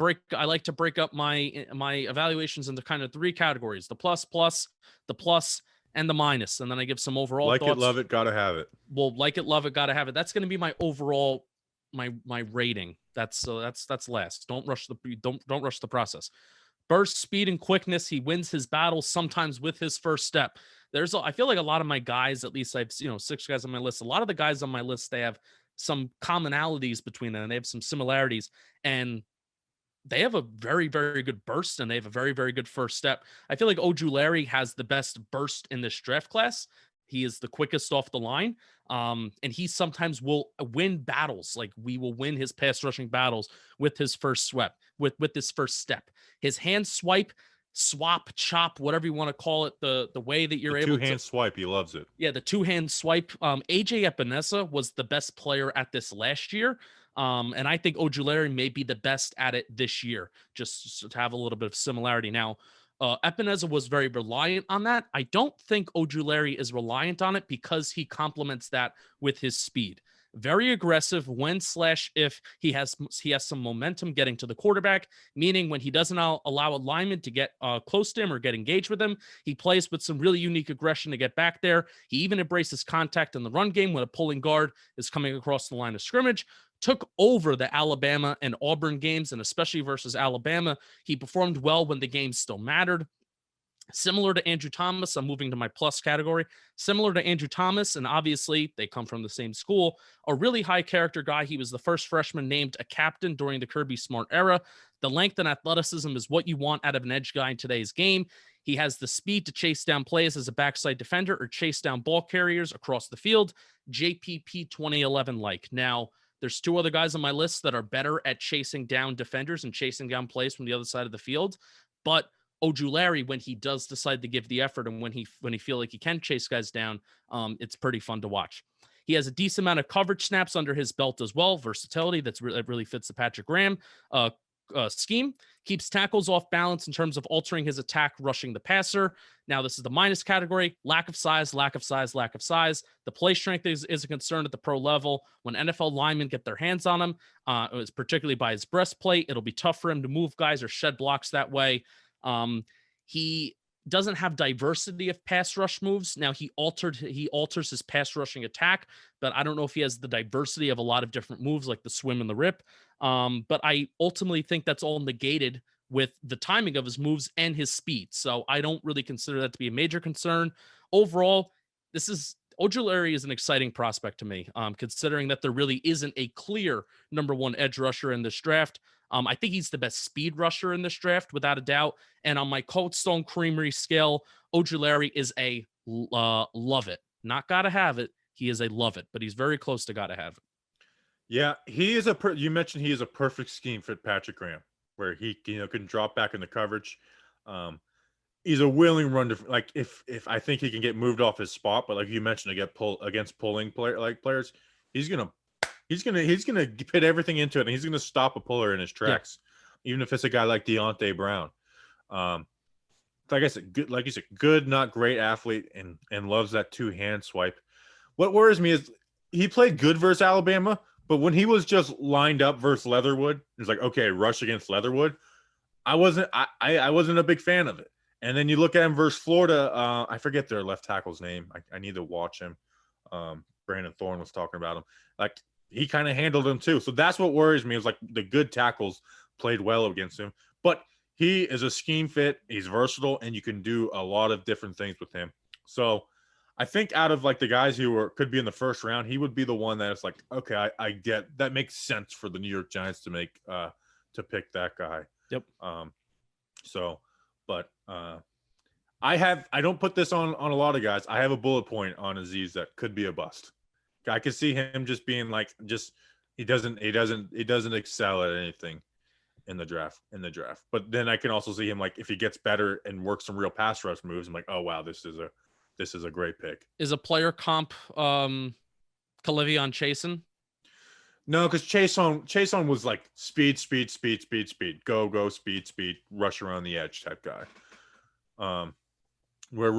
Speaker 2: like to break up my evaluations into kind of 3 categories: the plus, the plus, and the minus. And then I give some overall thoughts.
Speaker 1: Like it, love it, gotta have it.
Speaker 2: Well, like it, love it, gotta have it. That's going to be my overall my rating. That's last. Don't rush the process. Burst, speed, and quickness. He wins his battles sometimes with his first step. I feel like a lot of my guys, at least I've 6 guys on my list. A lot of the guys on my list, they have some commonalities between them, and they have some similarities, and they have a very, very good burst, and they have a very, very good first step. I feel like Ojulari has the best burst in this draft class. He is the quickest off the line. And he sometimes will win battles. Like, we will win his pass rushing battles with his first with this first step. His hand swipe, swap, chop, whatever you want to call it, the way that you're able to
Speaker 1: two-hand swipe, he loves it.
Speaker 2: Yeah, the two-hand swipe. AJ Epinesa was the best player at this last year. And I think Ojulari may be the best at it this year, just to have a little bit of similarity. Now, Epinesa was very reliant on that. I don't think Ojulari is reliant on it because he complements that with his speed. Very aggressive when/if he has some momentum getting to the quarterback, meaning when he doesn't allow a lineman to get close to him or get engaged with him, he plays with some really unique aggression to get back there. He even embraces contact in the run game when a pulling guard is coming across the line of scrimmage. Took over the Alabama and Auburn games, and especially versus Alabama, he performed well when the game still mattered. Similar to Andrew Thomas, I'm moving to my plus category. Similar to Andrew Thomas, and obviously they come from the same school, a really high character guy. He was the first freshman named a captain during the Kirby Smart era. The length and athleticism is what you want out of an edge guy in today's game. He has the speed to chase down plays as a backside defender or chase down ball carriers across the field. JPP 2011 like. Now, there's 2 other guys on my list that are better at chasing down defenders and chasing down plays from the other side of the field. But Ojulari, when he does decide to give the effort and when he feel like he can chase guys down, it's pretty fun to watch. He has a decent amount of coverage snaps under his belt as well. Versatility that really fits the Patrick Graham scheme. Keeps tackles off balance in terms of altering his attack, rushing the passer. Now, this is the minus category. Lack of size. The play strength is a concern at the pro level. When NFL linemen get their hands on him, particularly by his breastplate, it'll be tough for him to move guys or shed blocks that way. He doesn't have diversity of pass rush moves. Now, he alters his pass rushing attack, but I don't know if he has the diversity of a lot of different moves like the swim and the rip. But I ultimately think that's all negated with the timing of his moves and his speed. So I don't really consider that to be a major concern. Overall, Ojulari is an exciting prospect to me, considering that there really isn't a clear number 1 edge rusher in this draft. I think he's the best speed rusher in this draft, without a doubt. And on my Cold Stone Creamery scale, Ojulari is a love it. Not gotta have it. He is a love it, but he's very close to gotta have it.
Speaker 1: Yeah, he is you mentioned he is a perfect scheme fit Patrick Graham, where he can drop back in the coverage. He's a willing run to, like, if I think he can get moved off his spot, but like you mentioned, to get against pulling players, he's gonna put everything into it, and he's gonna stop a puller in his tracks, even if it's a guy like Deontay Brown. Like I said, good, like you said, good, not great athlete, and loves that 2-hand swipe. What worries me is he played good versus Alabama, but when he was just lined up versus Leatherwood, it's like, okay, rush against Leatherwood. I wasn't a big fan of it. And then you look at him versus Florida. I forget their left tackle's name. I need to watch him. Brandon Thorne was talking about him. Like, he kind of handled him too. So that's what worries me, is like the good tackles played well against him. But he is a scheme fit. He's versatile, and you can do a lot of different things with him. So I think out of like the guys who could be in the first round, he would be the one that it's like, okay, I get that, makes sense for the New York Giants to pick that guy.
Speaker 2: Yep.
Speaker 1: I don't put this on a lot of guys. I have a bullet point on Aziz that could be a bust. I could see him just being like, he doesn't excel at anything in the draft. But then I can also see him, like, if he gets better and works some real pass rush moves, I'm like, oh wow, this is a great pick. Is a player comp
Speaker 2: Kalevion Chason?
Speaker 1: No, because Chason was like speed, go, speed, rush around the edge type guy. Where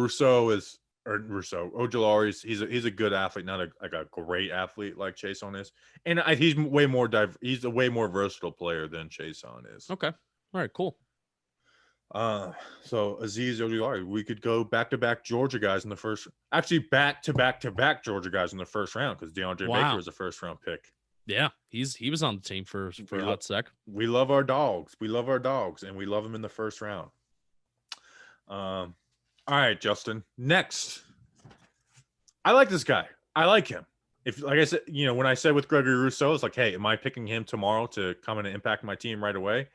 Speaker 1: Ojulari, he's a good athlete, not a great athlete like Chason is, and he's he's a way more versatile player than Chason is.
Speaker 2: Okay, all right, cool.
Speaker 1: So Aziz Ojulari, we could go back-to-back Georgia guys in the first. Actually, back-to-back Georgia guys in the first round, because DeAndre Baker was a first-round pick.
Speaker 2: Yeah, he was on the team for a hot sec.
Speaker 1: We love our dogs. We love our dogs, and we love them in the first round. All right, Justin. Next, I like this guy. I like him. If, like I said, when I said with Gregory Rousseau, it's like, hey, am I picking him tomorrow to come in and impact my team right away?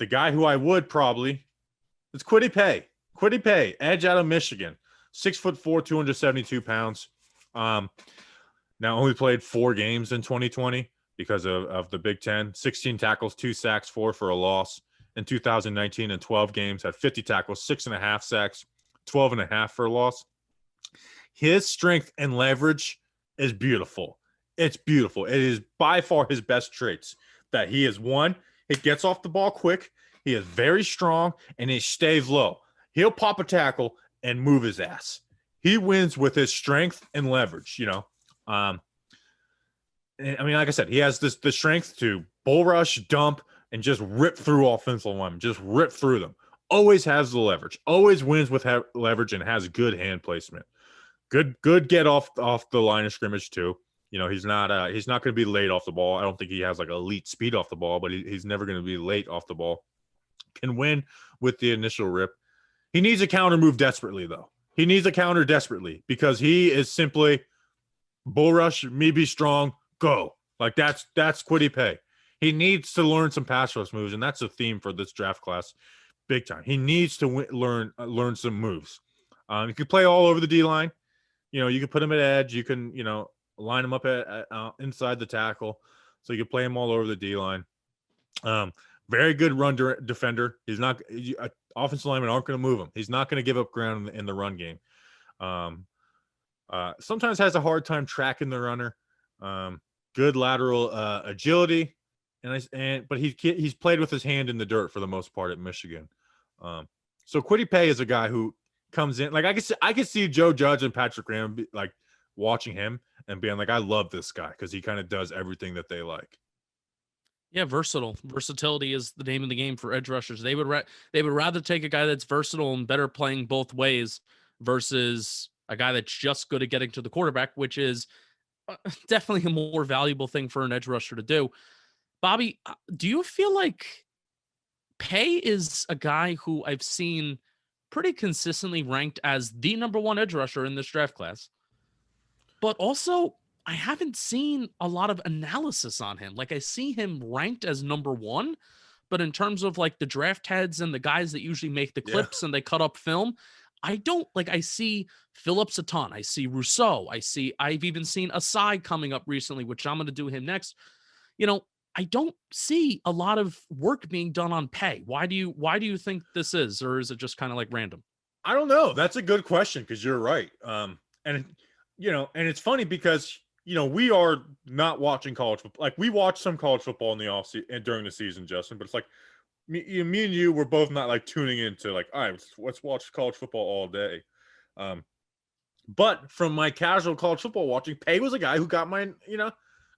Speaker 1: The guy who I would probably is Kwity Paye. Kwity Paye, edge out of Michigan, 6'4", 272 pounds. Now only played 4 games in 2020 because of the Big Ten. 16 tackles, 2 sacks, 4 for a loss. In 2019, in 12 games, had 50 tackles, 6.5 sacks, 12.5 for a loss. His strength and leverage is beautiful. It's beautiful. It is by far his best traits. That he is one, he gets off the ball quick. He is very strong, and he stays low. He'll pop a tackle and move his ass. He wins with his strength and leverage, I mean, like I said, he has the strength to bull rush, dump, and just rip through offensive linemen, just rip through them. Always has the leverage. Always wins with leverage and has good hand placement. Good get off the line of scrimmage too. He's not going to be late off the ball. I don't think he has like elite speed off the ball, but he's never going to be late off the ball. Can win with the initial rip. He needs a counter move desperately though. He needs a counter desperately because he is simply bull rush, me be strong, go. Like that's Kwity Paye. He needs to learn some pass rush moves, and that's a theme for this draft class, big time. He needs to learn some moves. He could play all over the D line. You can put him at edge. You can line him up at inside the tackle, so you can play him all over the D line. Very good run defender. He's not offensive linemen aren't going to move him. He's not going to give up ground in the run game. Sometimes has a hard time tracking the runner. Good lateral agility, but he's played with his hand in the dirt for the most part at Michigan. So Kwity Paye is a guy who comes in like I could see Joe Judge and Patrick Graham like watching him and being like, I love this guy because he kind of does everything that they like.
Speaker 2: Yeah, versatile. Versatility is the name of the game for edge rushers. They would rather take a guy that's versatile and better playing both ways versus a guy that's just good at getting to the quarterback, which is definitely a more valuable thing for an edge rusher to do. Bobby, do you feel like Paye is a guy who I've seen pretty consistently ranked as the number 1 edge rusher in this draft class, but also I haven't seen a lot of analysis on him. Like I see him ranked as number 1, but in terms of like the draft heads and the guys that usually make the clips and they cut up film, I don't like. I see Phillips a ton. I see Rousseau. I've even seen Asai coming up recently, which I'm going to do him next. I don't see a lot of work being done on Paye. Why do you think this is, or is it just kind of like random?
Speaker 1: I don't know. That's a good question because you're right. And it's funny because we are not watching college football. Like we watch some college football in the offseason and during the season, Justin. But it's like me and you were both not like tuning into like, all right, let's watch college football all day. But from my casual college football watching, Paye was a guy who caught my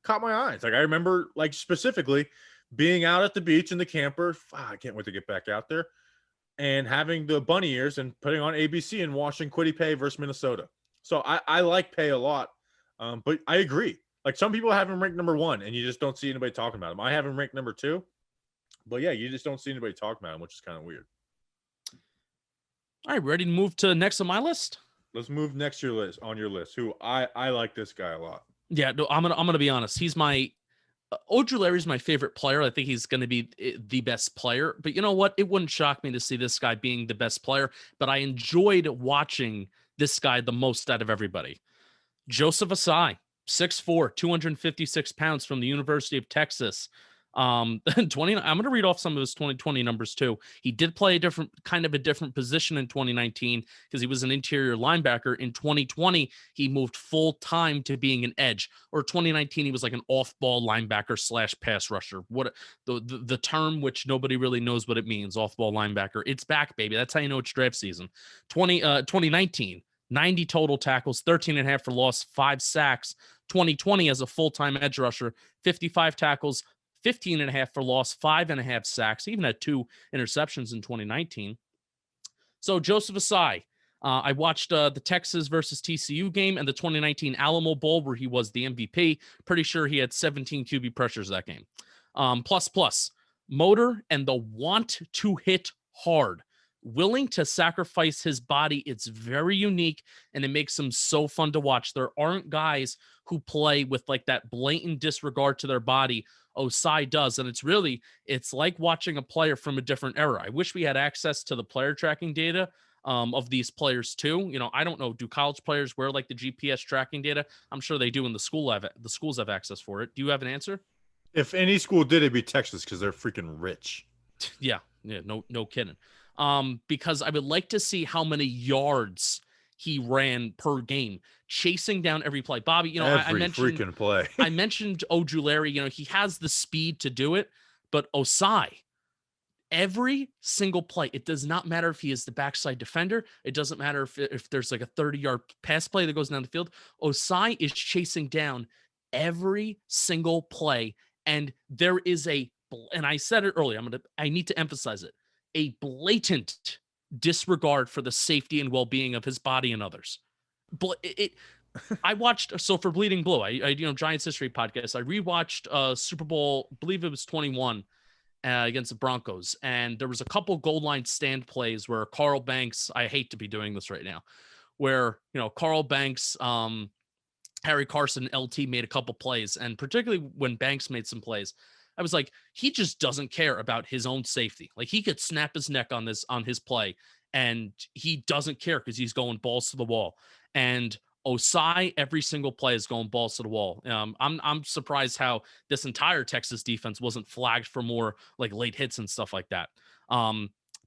Speaker 1: eyes. Like I remember like specifically being out at the beach in the camper. I can't wait to get back out there and having the bunny ears and putting on ABC and watching Kwity Paye versus Minnesota. So I like Paye a lot. But I agree. Like some people have him ranked number 1 and you just don't see anybody talking about him. I have him ranked number 2. But yeah, you just don't see anybody talking about him, which is kind of weird.
Speaker 2: All right, ready to move to next on my list?
Speaker 1: Let's move next to your list. Who I like this guy a lot.
Speaker 2: Yeah, no, I'm gonna be honest. He's my Ojulari's my favorite player. I think he's gonna be the best player. But you know what? It wouldn't shock me to see this guy being the best player. But I enjoyed watching this guy the most out of everybody. Joseph Asai, 6'4", 256 pounds from the University of Texas. 20. I'm going to read off some of his 2020 numbers too. He did play a different position in 2019 because he was an interior linebacker. In 2020, he moved full time to being an edge. Or 2019, he was like an off-ball linebacker / pass rusher. What the term, which nobody really knows what it means, off-ball linebacker. It's back, baby. That's how you know it's draft season. 2019. 90 total tackles, 13.5 for loss, 5 sacks. 2020 as a full-time edge rusher, 55 tackles, 15.5 for loss, 5.5 sacks. He even had 2 interceptions in 2019. So Joseph Asai, I watched the Texas versus TCU game and the 2019 Alamo Bowl where he was the MVP. Pretty sure he had 17 QB pressures that game. Plus, motor and the want to hit hard. Willing to sacrifice his body. It's very unique and it makes him so fun to watch. There aren't guys who play with like that blatant disregard to their body. Osai does. And it's like watching a player from a different era. I wish we had access to the player tracking data of these players too. I don't know. Do college players wear like the GPS tracking data? I'm sure they do, and the schools have access for it. Do you have an answer?
Speaker 1: If any school did, it'd be Texas because they're freaking rich.
Speaker 2: Yeah, no kidding. Because I would like to see how many yards he ran per game, chasing down every play. Bobby, I mentioned
Speaker 1: freaking play.
Speaker 2: I mentioned Ojulari. He has the speed to do it, but Osai, every single play, it does not matter if he is the backside defender. It doesn't matter if there's like a 30-yard pass play that goes down the field. Osai is chasing down every single play, and there is and I said it earlier, I need to emphasize it, a blatant disregard for the safety and well-being of his body and others. But I watched, so for Bleeding Blue, I Giants History podcast, I rewatched Super Bowl, I believe it was 21 against the Broncos. And there was a couple goal line stand plays where Carl Banks, I hate to be doing this right now, where, Carl Banks, Harry Carson, LT made a couple plays. And particularly when Banks made some plays, I was like, he just doesn't care about his own safety. Like he could snap his neck on his play and he doesn't care because he's going balls to the wall. And Osai, every single play is going balls to the wall. I'm surprised how this entire Texas defense wasn't flagged for more like late hits and stuff like that.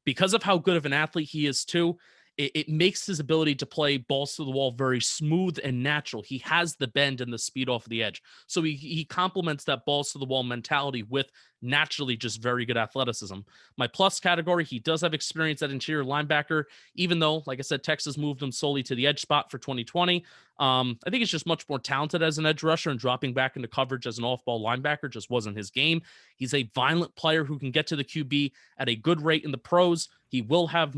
Speaker 2: Because of how good of an athlete he is too, it makes his ability to play balls to the wall very smooth and natural. He has the bend and the speed off the edge. So he complements that balls to the wall mentality with naturally just very good athleticism. My plus category, he does have experience at interior linebacker, even though, like I said, Texas moved him solely to the edge spot for 2020. I think he's just much more talented as an edge rusher, and dropping back into coverage as an off-ball linebacker just wasn't his game. He's a violent player who can get to the QB at a good rate in the pros. He will have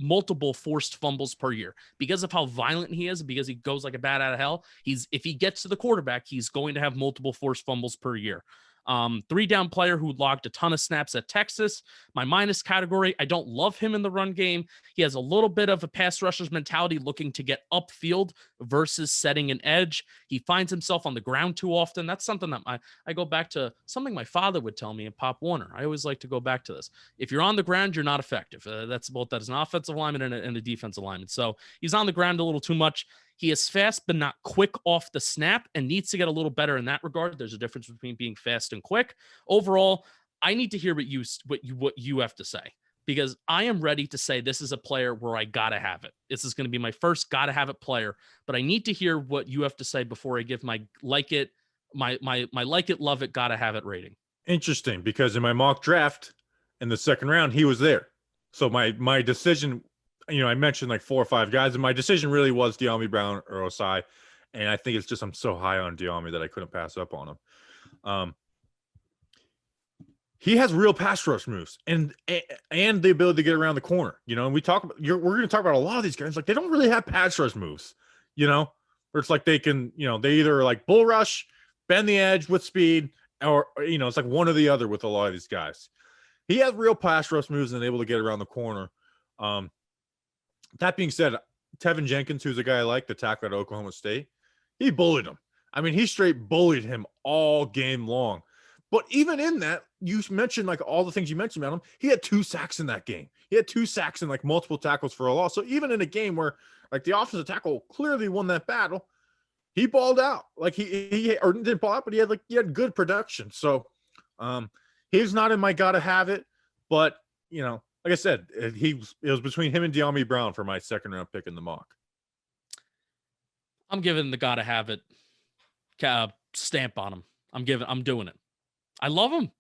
Speaker 2: multiple forced fumbles per year because of how violent he is, because he goes like a bat out of hell. If he gets to the quarterback, he's going to have multiple forced fumbles per year. 3-down player who logged a ton of snaps at Texas. My minus category, I don't love him in the run game. He has a little bit of a pass rusher's mentality, looking to get upfield versus setting an edge. He finds himself on the ground too often. That's something that I go back to something my father would tell me in Pop Warner. I always like to go back to this. If you're on the ground, you're not effective. That's both that as an offensive lineman and a defensive lineman. So he's on the ground a little too much. He is fast, but not quick off the snap, and needs to get a little better in that regard. There's a difference between being fast and quick. Overall, I need to hear what you have to say, because I am ready to say this is a player where I gotta have it. This is going to be my first gotta have it player, but I need to hear what you have to say before I give my like it, love it, gotta have it rating.
Speaker 1: Interesting, because in my mock draft in the second round, he was there. So my decision, I mentioned like 4 or 5 guys, and my decision really was De'Ami Brown or Osai. And I think it's just I'm so high on De'Ami that I couldn't pass up on him. He has real pass rush moves and the ability to get around the corner. And we're going to talk about a lot of these guys. Like, they don't really have pass rush moves, where it's like they can, they either like bull rush, bend the edge with speed, or it's like one or the other with a lot of these guys. He has real pass rush moves and able to get around the corner. That being said, Tevin Jenkins, who's a guy I like, the tackle at Oklahoma State, he bullied him. I mean, he straight bullied him all game long. But even in that, you mentioned like all the things you mentioned about him, he had 2 sacks in that game. He had 2 sacks and like multiple tackles for a loss. So even in a game where like the offensive tackle clearly won that battle, he balled out. Like he or didn't ball out, but he had good production. So he's not in my gotta have it, but like I said, it was between him and De'Ami Brown for my second round pick in the mock.
Speaker 2: I'm giving the gotta have it stamp on him. I'm doing it. I love him.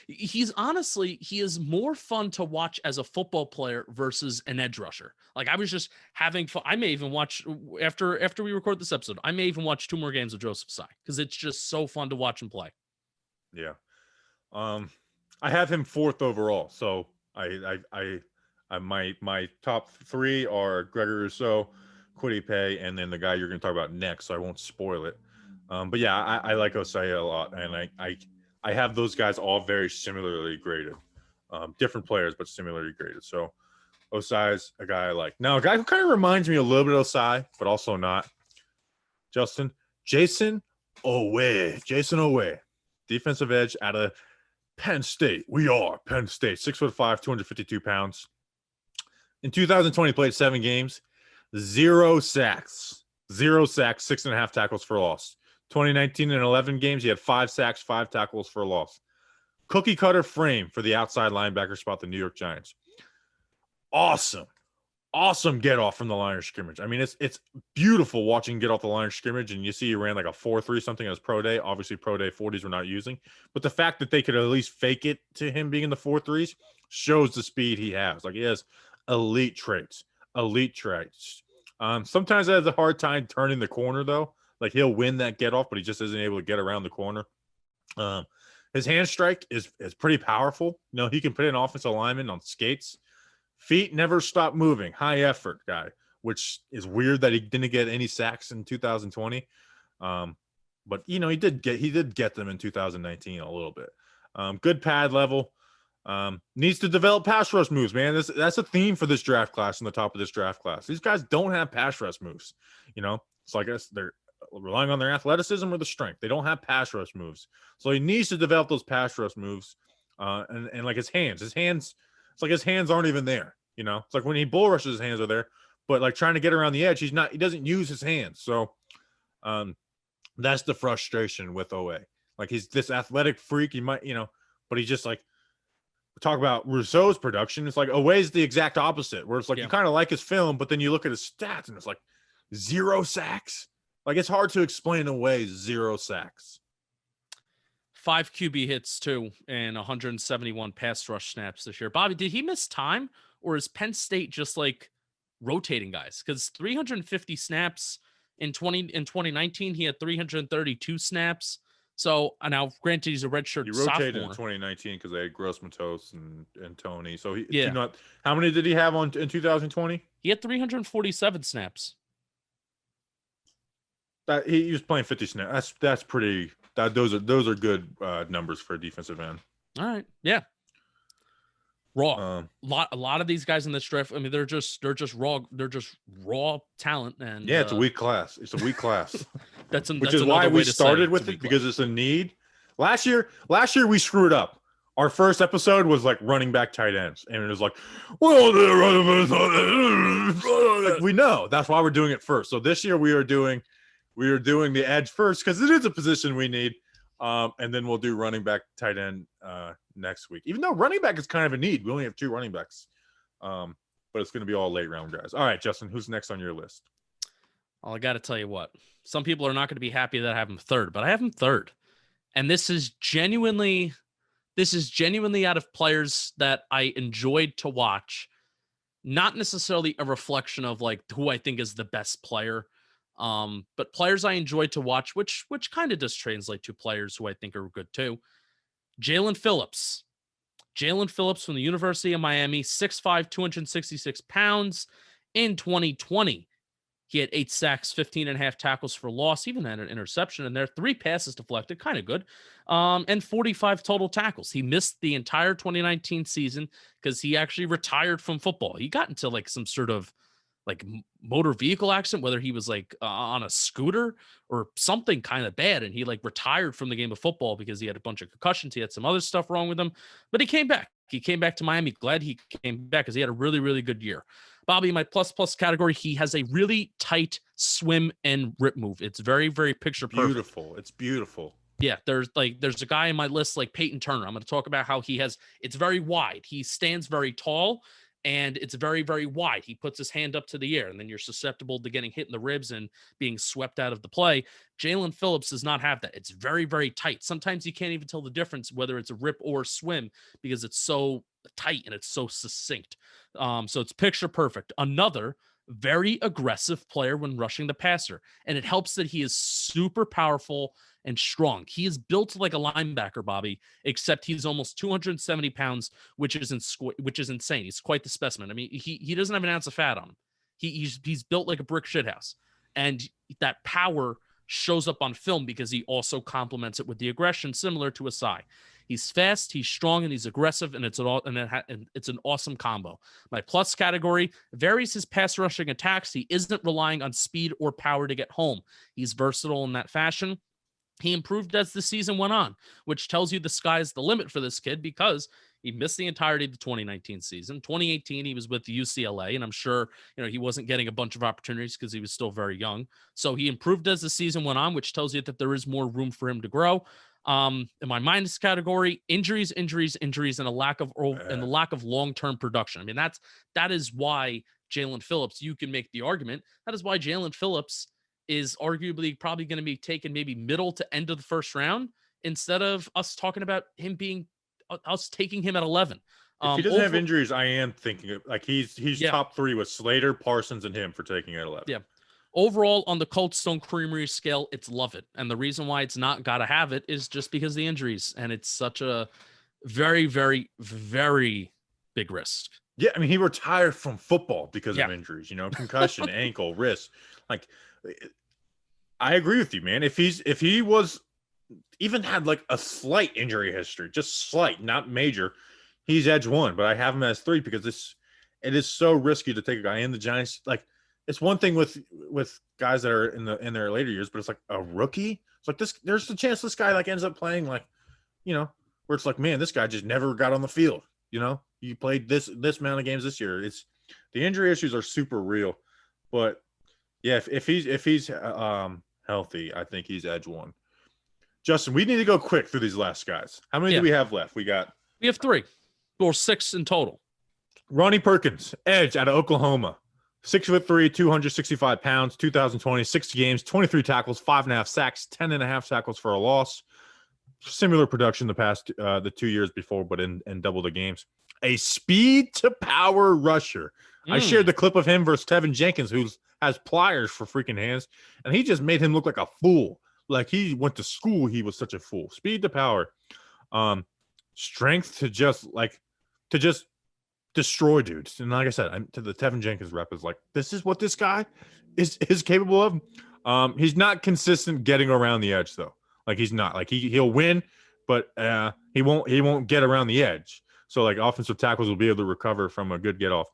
Speaker 2: He is more fun to watch as a football player versus an edge rusher. Like, I was just having fun. I may even watch after we record this episode. I may even watch 2 more games of Joseph Tsai because it's just so fun to watch him play.
Speaker 1: Yeah. I have him 4th overall. So I My top three are Gregory Rousseau, Kwity Paye, and then the guy you're going to talk about next. So I won't spoil it. But yeah, I like Osei a lot, and I have those guys all very similarly graded. Different players, but similarly graded. So Osai's a guy I like. Now, a guy who kind of reminds me a little bit of Osai, but also not. Justin, Jason Owe, defensive edge out of Penn State. We are Penn State, 6'5", 252 pounds. In 2020, played 7 games, 0 sacks, 6.5 tackles for loss. 2019 and 11 games, he had 5 sacks, 5 tackles for loss. Cookie cutter frame for the outside linebacker spot, the New York Giants. Awesome get off from the line of scrimmage. I mean, it's beautiful watching get off the line of scrimmage, and you see he ran like a 4.3 something as pro day. Obviously, pro day 40s we're not using, but the fact that they could at least fake it to him being in the 4.3s shows the speed he has. Like, he has elite traits. Sometimes he has a hard time turning the corner though. Like, he'll win that get off, but he just isn't able to get around the corner. His hand strike is pretty powerful. You know, he can put an offensive lineman on skates. Feet never stop moving. High effort guy, which is weird that he didn't get any sacks in 2020. But you know, he did get them in 2019 a little bit. Good pad level. Needs to develop pass rush moves, man. That's a theme for this draft class in the top of this draft class. These guys don't have pass rush moves. You know, so I guess they're relying on their athleticism or the strength. They don't have pass rush moves. So he needs to develop those pass rush moves. And like his hands, it's like his hands aren't even there. You know, it's like when he bull rushes, his hands are there, but like trying to get around the edge, he doesn't use his hands. So that's the frustration with Owe. Like, he's this athletic freak. He might, you know, but he's just like, talk about Rousseau's production. It's like Owe's the exact opposite, where it's like, you kind of like his film, but then you look at his stats and it's like 0 sacks. Like, it's hard to explain Owe's 0 sacks.
Speaker 2: 5 QB hits too, and 171 pass rush snaps this year. Bobby, did he miss time, or is Penn State just like rotating guys? Because 350 snaps in 2019, he had 332 snaps. So now, granted, he's a redshirt sophomore.
Speaker 1: He rotated in 2019 because they had Gross Matos and Tony. So how many did he have in 2020?
Speaker 2: He had 347 snaps.
Speaker 1: He was playing 50 snaps. That's pretty. Those are good numbers for a defensive end.
Speaker 2: All right, yeah. Raw. A lot of these guys in this draft, I mean, they're just raw. They're just raw talent. And
Speaker 1: yeah, it's a weak class. Which
Speaker 2: that's
Speaker 1: is why we started with it, because it's a need. Last year we screwed up. Our first episode was like running back tight ends, and it was like, well, they're running back. Like, we know that's why we're doing it first. So this year we are doing the edge first because it is a position we need. And then we'll do running back tight end next week. Even though running back is kind of a need. We only have 2 running backs. But it's going to be all late round guys. All right, Justin, who's next on your list?
Speaker 2: Well, I got to tell you what. Some people are not going to be happy that I have him third, but I have him third. And this is genuinely out of players that I enjoyed to watch. Not necessarily a reflection of like who I think is the best player. But players I enjoyed to watch, which kind of does translate to players who I think are good too. Jalen Phillips from the University of Miami, 6'5", 266 pounds. In 2020, he had 8 sacks, 15.5 tackles for loss, even had an interception in there, 3 passes deflected, kind of good, and 45 total tackles. He missed the entire 2019 season because he actually retired from football. He got into like some sort of like motor vehicle accident, whether he was like on a scooter or something kind of bad. And he like retired from the game of football because he had a bunch of concussions. He had some other stuff wrong with him, but he came back. He came back to Miami. Glad he came back because he had a really, really good year. Bobby, my plus category, he has a really tight swim and rip move. It's very, very picture perfect.
Speaker 1: Beautiful. It's beautiful.
Speaker 2: Yeah, there's a guy in my list like Peyton Turner. I'm going to talk about how it's very wide. He stands very tall. And it's very, very wide. He puts his hand up to the air, and then you're susceptible to getting hit in the ribs and being swept out of the play. Jalen Phillips does not have that. It's very, very tight. Sometimes you can't even tell the difference whether it's a rip or swim because it's so tight and it's so succinct. So it's picture perfect. Another very aggressive player when rushing the passer. And it helps that he is super powerful and strong. He is built like a linebacker, Bobby, except he's almost 270 pounds, which is insane. He's quite the specimen. I mean, he doesn't have an ounce of fat on him. He's built like a brick shithouse, and that power shows up on film because he also complements it with the aggression, similar to Asai. He's fast, he's strong, and he's aggressive, and it's an awesome combo. My plus category varies his pass rushing attacks. He isn't relying on speed or power to get home. He's versatile in that fashion. He improved as the season went on, which tells you the sky's the limit for this kid because he missed the entirety of the 2019 season. 2018, he was with UCLA, and I'm sure he wasn't getting a bunch of opportunities because he was still very young. So he improved as the season went on, which tells you that there is more room for him to grow. In my minus category, injuries, and a lack of long-term production. I mean, that is why Jalen Phillips. You can make the argument that is why Jalen Phillips is arguably probably going to be taken maybe middle to end of the first round instead of us talking about him being us taking him at 11.
Speaker 1: If he doesn't have injuries, I am thinking of, like he's top 3 with Slater, Parsons, and him for taking at 11.
Speaker 2: Yeah. Overall, on the Cold Stone Creamery scale, it's love it. And the reason why it's not got to have it is just because of the injuries. And it's such a very, very, very big risk.
Speaker 1: Yeah, I mean, he retired from football because of injuries, concussion, ankle, wrist. Like, I agree with you, man. If he was even had like a slight injury history, just slight, not major, he's edge 1. But I have him as 3 because it is so risky to take a guy in the Giants. Like, it's one thing with guys that are in their later years, but it's like a rookie. It's like this. There's a chance this guy like ends up playing like, where it's like, man, this guy just never got on the field. He played this amount of games this year. It's the injury issues are super real, but yeah, if he's healthy, I think he's edge 1. Justin, we need to go quick through these last guys. How many do we have left? We
Speaker 2: have 3 or 6 in total.
Speaker 1: Ronnie Perkins, edge out of Oklahoma. 6'3", 265 pounds, 2020, 60 games, 23 tackles, 5.5 sacks, 10.5 tackles for a loss. Similar production the past the 2 years before, but in double the games. A speed to power rusher. I shared the clip of him versus Tevin Jenkins, who has pliers for freaking hands, and he just made him look like a fool. Like he went to school, he was such a fool. Speed to power, strength to just destroy dudes. And like I said, to the Tevin Jenkins rep is like, this is what this guy is capable of. He's not consistent getting around the edge though. Like he's not like he'll win, but he won't get around the edge. So like offensive tackles will be able to recover from a good get off.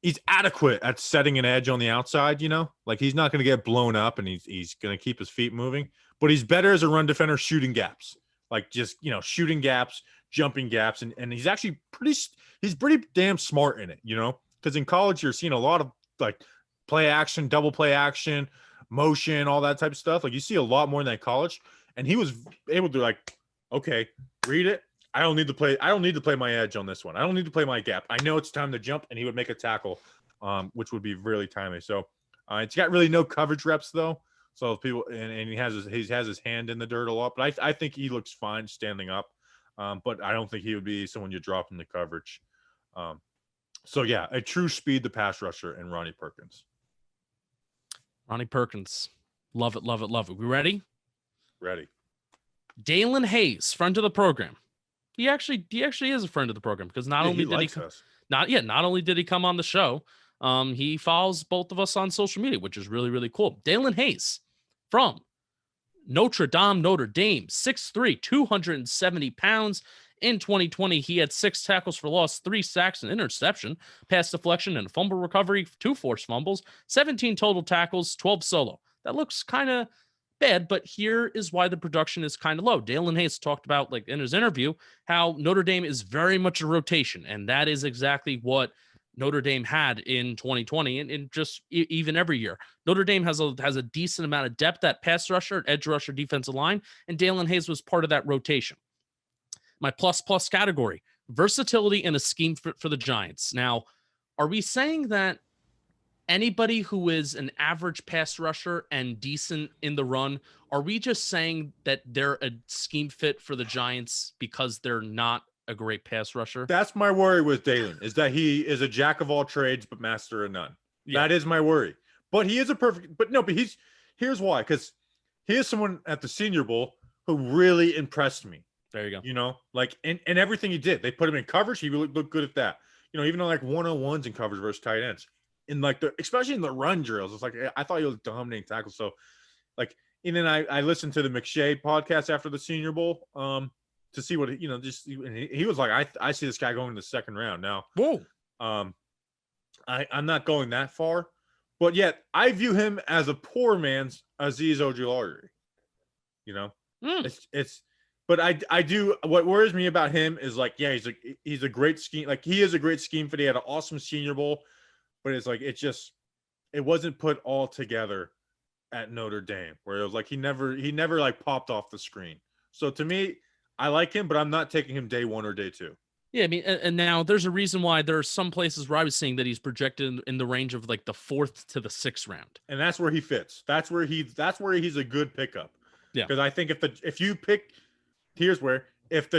Speaker 1: He's adequate at setting an edge on the outside, like he's not going to get blown up and he's going to keep his feet moving, but he's better as a run defender shooting gaps, like just, shooting gaps, jumping gaps. And he's actually pretty damn smart in it, because in college you're seeing a lot of like play action, double play action, motion, all that type of stuff. Like you see a lot more in that college, and he was able to like, okay, read it. I don't need to play my edge on this one. I don't need to play my gap. I know it's time to jump, and he would make a tackle, which would be really timely. So it's got really no coverage reps though. So if people and he has his hand in the dirt a lot, but I think he looks fine standing up. But I don't think he would be someone you drop in the coverage. So yeah, a true speed to pass rusher in Ronnie Perkins.
Speaker 2: Ronnie Perkins, love it, love it, love it. We ready?
Speaker 1: Ready.
Speaker 2: Dalen Hayes, friend of the program. He actually is a friend of the program because not only did he come on the show, he follows both of us on social media, which is really, really cool. Dalen Hayes from Notre Dame, 6'3", 270 pounds. In 2020, he had 6 tackles for loss, 3 sacks, an interception, pass deflection, and a fumble recovery, 2 forced fumbles, 17 total tackles, 12 solo. That looks kind of bad, but here is why the production is kind of low. Dalen Hayes talked about, like in his interview, how Notre Dame is very much a rotation, and that is exactly what Notre Dame had in 2020 and just even every year. Notre Dame has a decent amount of depth at pass rusher, edge rusher, defensive line, and Dalen Hayes was part of that rotation. My plus category, versatility and a scheme for the Giants. Now, are we saying that anybody who is an average pass rusher and decent in the run, are we just saying that they're a scheme fit for the Giants because they're not a great pass rusher?
Speaker 1: That's my worry with Dalen, is that he is a jack of all trades but master of none. Yeah. That is my worry. But he is here's why, because he is someone at the Senior Bowl who really impressed me.
Speaker 2: There you go.
Speaker 1: You know, like and everything he did. They put him in coverage. He really looked good at that. You know, even on like 101s in coverage versus tight ends. In like especially in the run drills. It's like I thought he was dominating tackles. So like, and then I listened to the McShay podcast after the Senior Bowl to see what, you know, just and he was like, I see this guy going in the second round. Now,
Speaker 2: Whoa.
Speaker 1: I'm not going that far, but yet I view him as a poor man's Azeez Ojulari. You know, it's but I do, what worries me about him is like, yeah, he's a great scheme. Like he is a great scheme fit. He had an awesome Senior Bowl, but it's like, it wasn't put all together at Notre Dame, where it was like, he never like popped off the screen. So to me, I like him, but I'm not taking him day one or day two.
Speaker 2: Yeah, I mean, and now there's a reason why there are some places where I was seeing that he's projected in the range of like the 4th to the 6th round,
Speaker 1: and that's where he fits. That's where he's a good pickup.
Speaker 2: Yeah,
Speaker 1: because I think if the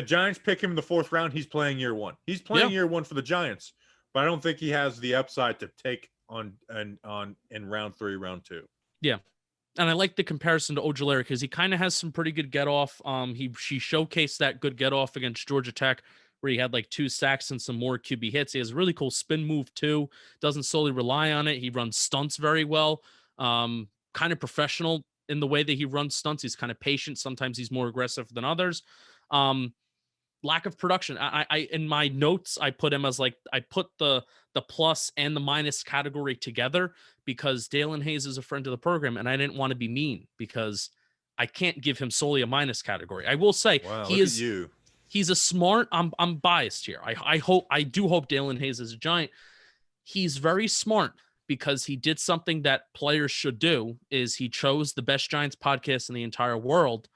Speaker 1: Giants pick him in the 4th round, he's playing year one. He's playing year one for the Giants, but I don't think he has the upside to take on in round 3, round 2.
Speaker 2: Yeah. And I like the comparison to Ojulari because he kind of has some pretty good get off. She showcased that good get off against Georgia Tech, where he had like 2 sacks and some more QB hits. He has a really cool spin move too. Doesn't solely rely on it. He runs stunts very well. Kind of professional in the way that he runs stunts. He's kind of patient. Sometimes he's more aggressive than others. Lack of production. I in my notes, I put him as like, I put the plus and the minus category together because Dalen Hayes is a friend of the program, and I didn't want to be mean because I can't give him solely a minus category. I will say,
Speaker 1: wow,
Speaker 2: he's a smart. I'm biased here. I do hope Dalen Hayes is a Giant. He's very smart because he did something that players should do. Is he chose the best Giants podcast in the entire world,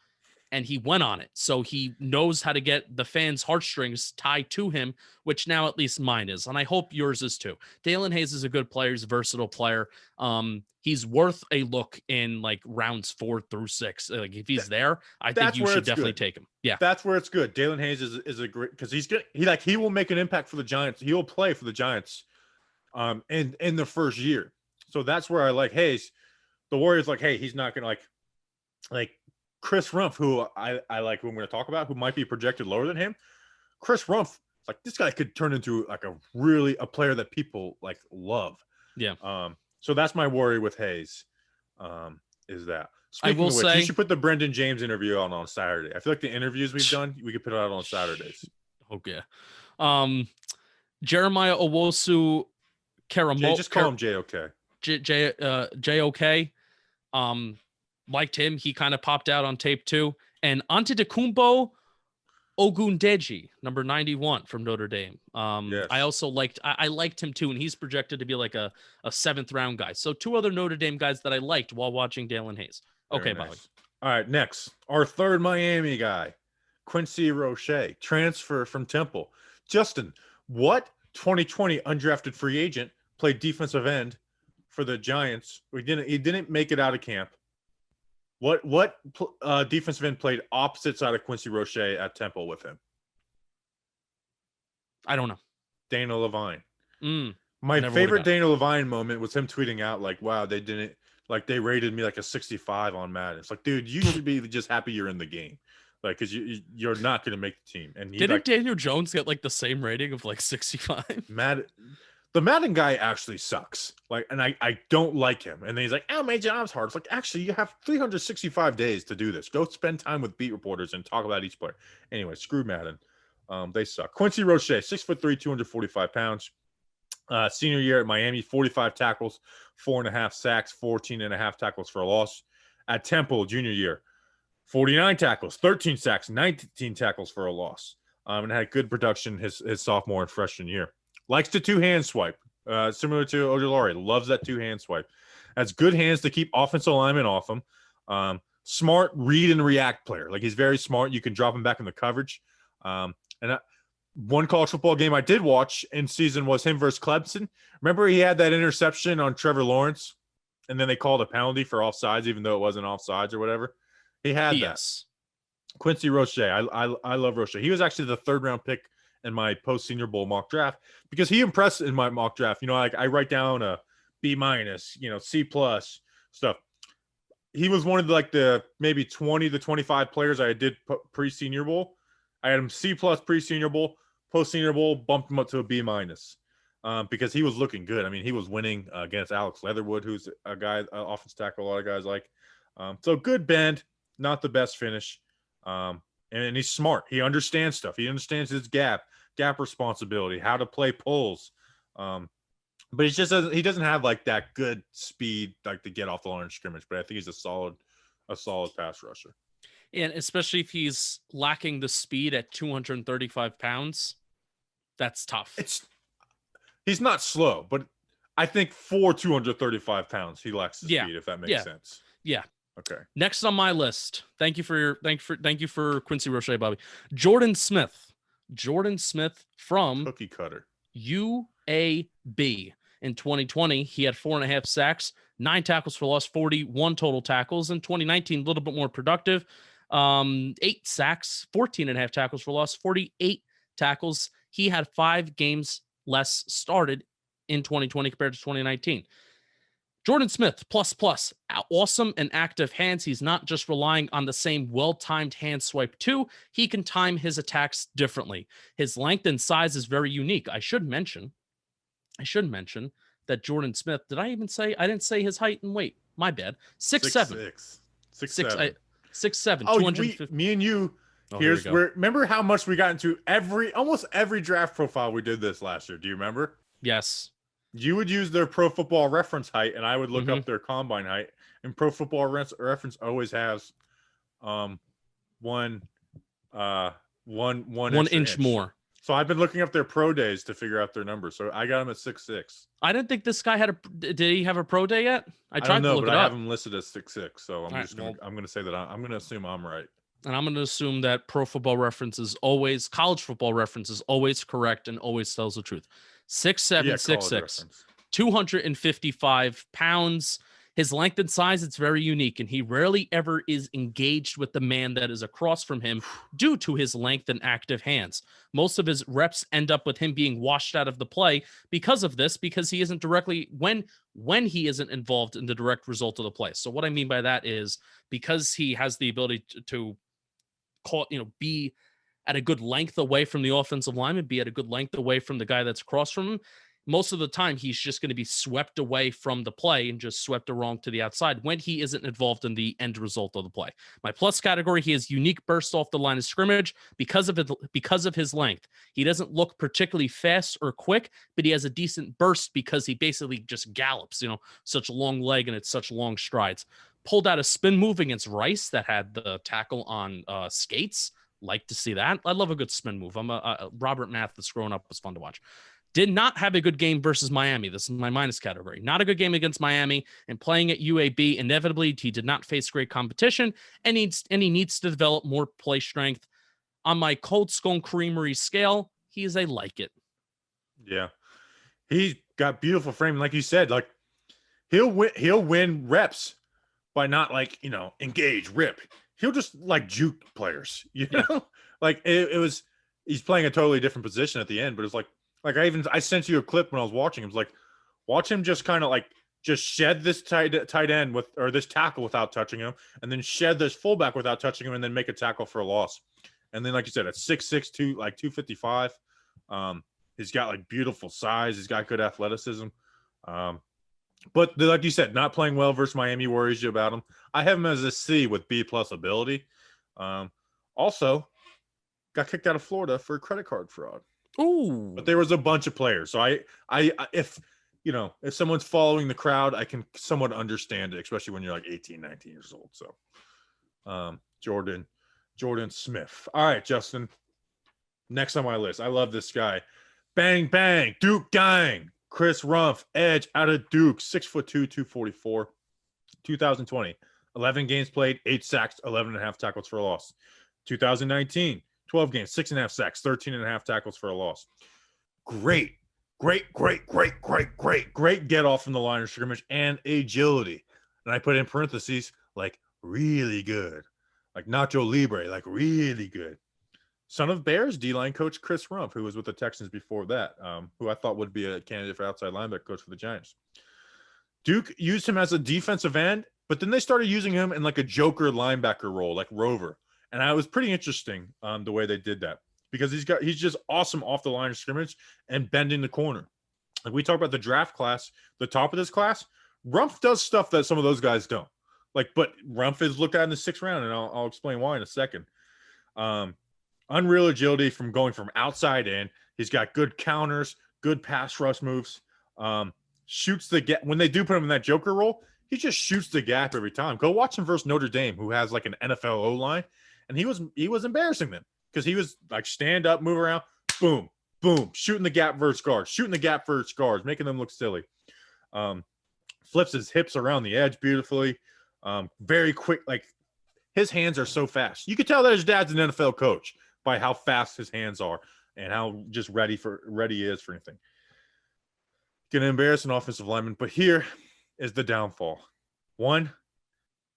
Speaker 2: and he went on it. So he knows how to get the fans' heartstrings tied to him, which now at least mine is. And I hope yours is too. Dalen Hayes is a good player. He's a versatile player. He's worth a look in like rounds 4 through 6. Like if he's there, I think you should definitely take him. Yeah.
Speaker 1: That's where it's good. Dalen Hayes is a great, because he will make an impact for the Giants. He will play for the Giants in the first year. So that's where I like Hayes. The Warriors like, hey, he's not gonna like Chris Ruff, who I like, who I'm going to talk about, who might be projected lower than him. Chris Ruff, like this guy could turn into like a player that people like love.
Speaker 2: Yeah.
Speaker 1: So that's my worry with Hayes. Is that
Speaker 2: Speaking
Speaker 1: I will
Speaker 2: of which,
Speaker 1: say you should put the Brendan James interview on Saturday. I feel like the interviews we've done, we could put it out on Saturdays.
Speaker 2: Oh yeah. Jeremiah Owosu Karamo.
Speaker 1: Just call him JOK.
Speaker 2: JOK. Liked him. He kind of popped out on tape too. And Antetokounmpo Ogundeji, number 91 from Notre Dame.
Speaker 1: Yes.
Speaker 2: I also liked him too, and he's projected to be like a 7th round guy. So 2 other Notre Dame guys that I liked while watching Dalen Hayes. Okay,
Speaker 1: nice.
Speaker 2: Bobby.
Speaker 1: All right, next, our 3rd Miami guy, Quincy Rochette, transfer from Temple. Justin, what 2020 undrafted free agent played defensive end for the Giants? He didn't make it out of camp. What defensive end played opposite side of Quincy Rochette at Temple with him?
Speaker 2: I don't know.
Speaker 1: Dana Levine. My favorite Dana Levine moment was him tweeting out like, wow, they rated me like a 65 on Madden. It's like, dude, you should be just happy you're in the game. Like, because you're not going to make the team. And
Speaker 2: didn't Daniel Jones get like the same rating of like 65?
Speaker 1: The Madden guy actually sucks. Like, and I don't like him. And then he's like, oh, my job's hard. It's like, actually, you have 365 days to do this. Go spend time with beat reporters and talk about each player. Anyway, screw Madden. They suck. Quincy Rochette, 6'3", 245 pounds. Senior year at Miami, 45 tackles, 4.5 sacks, 14.5 tackles for a loss. At Temple, junior year, 49 tackles, 13 sacks, 19 tackles for a loss. And had good production his sophomore and freshman year. Likes the 2-hand swipe, similar to Ojulari. Loves that 2-hand swipe. Has good hands to keep offensive linemen off him. Smart read and react player. Like, he's very smart. You can drop him back in the coverage. One college football game I did watch in season was him versus Clemson. Remember he had that interception on Trevor Lawrence, and then they called a penalty for offsides, even though it wasn't offsides or whatever. He had that. Quincy Rochette. I love Rochette. He was actually the 3rd round pick in my post-Senior Bowl mock draft because he impressed in my mock draft. You know, like I write down a B-, C+ stuff. he was one of the maybe 20 to 25 players I did pre-Senior Bowl. I had him C+ pre-Senior Bowl, post-Senior Bowl, bumped him up to a B-, because he was looking good. I mean, he was winning against Alex Leatherwood, who's a guy, offense tackle, a lot of guys like. So good bend, not the best finish. And he's smart. He understands stuff. He understands his gap responsibility, how to play pulls. But he doesn't have like that good speed like to get off the line of scrimmage. But I think he's a solid pass rusher.
Speaker 2: And especially if he's lacking the speed at 235 pounds, that's tough.
Speaker 1: He's not slow, but I think for 235 pounds, he lacks the speed. If that makes sense.
Speaker 2: Yeah.
Speaker 1: Okay.
Speaker 2: Next on my list. Thank you for Quincy Rochette, Bobby. Jordan Smith from
Speaker 1: Cookie Cutter.
Speaker 2: UAB. In 2020, he had 4.5 sacks, 9 tackles for loss, 41 total tackles. In 2019, a little bit more productive. 8 sacks, 14.5 tackles for loss, 48 tackles. He had 5 games less started in 2020 compared to 2019. Jordan Smith, plus, awesome and active hands. He's not just relying on the same well-timed hand swipe too. He can time his attacks differently. His length and size is very unique. I should mention that Jordan Smith, did I even say, I didn't say his height and weight. My bad. 6'7". 6'7". 6'7",
Speaker 1: oh,
Speaker 2: 250.
Speaker 1: me and you, remember how much we got into almost every draft profile we did this last year. Do you remember?
Speaker 2: Yes.
Speaker 1: You would use their Pro Football Reference height, and I would look up their combine height. And Pro Football Reference always has one
Speaker 2: inch more.
Speaker 1: So I've been looking up their pro days to figure out their numbers. So I got him at 6'6".
Speaker 2: I didn't think this guy did he have a pro day yet? I tried to look it up.
Speaker 1: I have him listed as 6'6". So I'm going to say that I'm going to assume I'm right.
Speaker 2: And I'm going to assume that Pro Football Reference is always, College Football Reference is always correct and always tells the truth. 6'7", 6'6", 255 pounds. His length and size, it's very unique, and he rarely ever is engaged with the man that is across from him due to his length and active hands. Most of his reps end up with him being washed out of the play because of this, because he isn't directly, when he isn't involved in the direct result of the play. So what I mean by that is because he has the ability to call, be at a good length away from the offensive lineman, be at a good length away from the guy that's across from him, most of the time he's just going to be swept away from the play and just swept along to the outside when he isn't involved in the end result of the play. My plus category, he has unique bursts off the line of scrimmage because of his length. He doesn't look particularly fast or quick, but he has a decent burst because he basically just gallops, such a long leg and it's such long strides. Pulled out a spin move against Rice that had the tackle on skates. Like to see that. I love a good spin move. I'm a Robert Mathis growing up was fun to watch. Did not have a good game versus Miami. This is my minus category. Not a good game against Miami, and playing at UAB, inevitably, he did not face great competition, and he needs to develop more play strength. On my Cold Stone Creamery scale, he is a like it.
Speaker 1: Yeah. He's got beautiful frame. Like you said, like he'll win reps by not engage, rip. He'll just juke players, like he's playing a totally different position at the end, but it's like I sent you a clip when I was watching him. It was like, watch him just kind of just shed this tight end or this tackle without touching him, and then shed this fullback without touching him, and then make a tackle for a loss. And then, like you said, at 6'6", 255, he's got beautiful size. He's got good athleticism. But like you said, not playing well versus Miami worries you about him. I have him as a C with B+ ability. Also, got kicked out of Florida for credit card fraud.
Speaker 2: Ooh.
Speaker 1: But there was a bunch of players. So if someone's following the crowd, I can somewhat understand it, especially when you're 18, 19 years old. So Jordan Smith. All right, Justin. Next on my list. I love this guy. Bang, bang. Duke gang. Chris Ruff, edge out of Duke, 6'2", 244. 2020, 11 games played, 8 sacks, 11.5 tackles for a loss. 2019, 12 games, 6.5 sacks, 13.5 tackles for a loss. Great get off from the line of scrimmage and agility. And I put in parentheses, really good. Like Nacho Libre, really good. Son of Bears D-line coach Chris Ruff, who was with the Texans before that, who I thought would be a candidate for outside linebacker coach for the Giants. Duke used him as a defensive end But then they started using him in like a joker linebacker role, like Rover. And it was pretty interesting the way they did that because he's just awesome off the line of scrimmage and bending the corner. Like we talk about the draft class, the top of this class, Ruff does stuff that some of those guys don't. Like, but Ruff is looked at in the 6th round, and I'll explain why in a second. Unreal agility from going from outside in. He's got good counters, good pass rush moves. Shoots the gap. When they do put him in that joker role, he just shoots the gap every time. Go watch him versus Notre Dame, who has like an NFL O-line, and he was embarrassing them because he was like stand up, move around, boom, boom, shooting the gap versus guards, making them look silly. Flips his hips around the edge beautifully. Very quick, like his hands are so fast. You could tell that his dad's an NFL coach by how fast his hands are and how just ready he is for anything. Gonna embarrass an offensive lineman, but here is the downfall. One,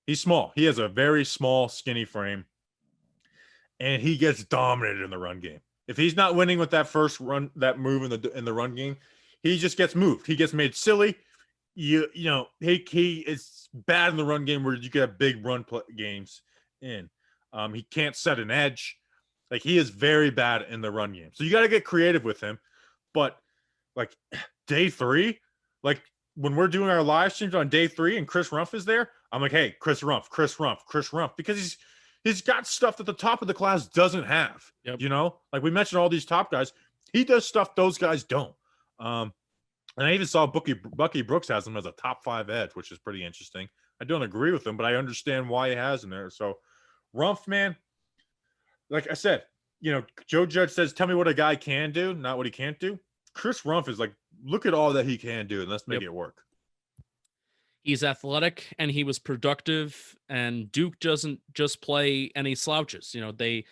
Speaker 1: he's small. He has a very small, skinny frame, and he gets dominated in the run game. If he's not winning with that first run, that move in the run game, he just gets moved. He gets made silly. You know, he is bad in the run game where you could have big run games in. He can't set an edge. Like he is very bad in the run game. So you got to get creative with him. But like day 3, like when we're doing our live streams on day 3 and Chris Ruff is there, I'm like, hey, Chris Ruff, because he's got stuff that the top of the class doesn't have.
Speaker 2: Yep.
Speaker 1: You know, like we mentioned all these top guys, he does stuff those guys don't. And I even saw Bucky Brooks has him as a top 5 edge, which is pretty interesting. I don't agree with him, but I understand why he has him there. So Ruff, man, like I said, you know, Joe Judge says, tell me what a guy can do, not what he can't do. Chris Ruff is like, look at all that he can do, and let's make it work.
Speaker 2: He's athletic and he was productive, and Duke doesn't just play any slouches. You know, they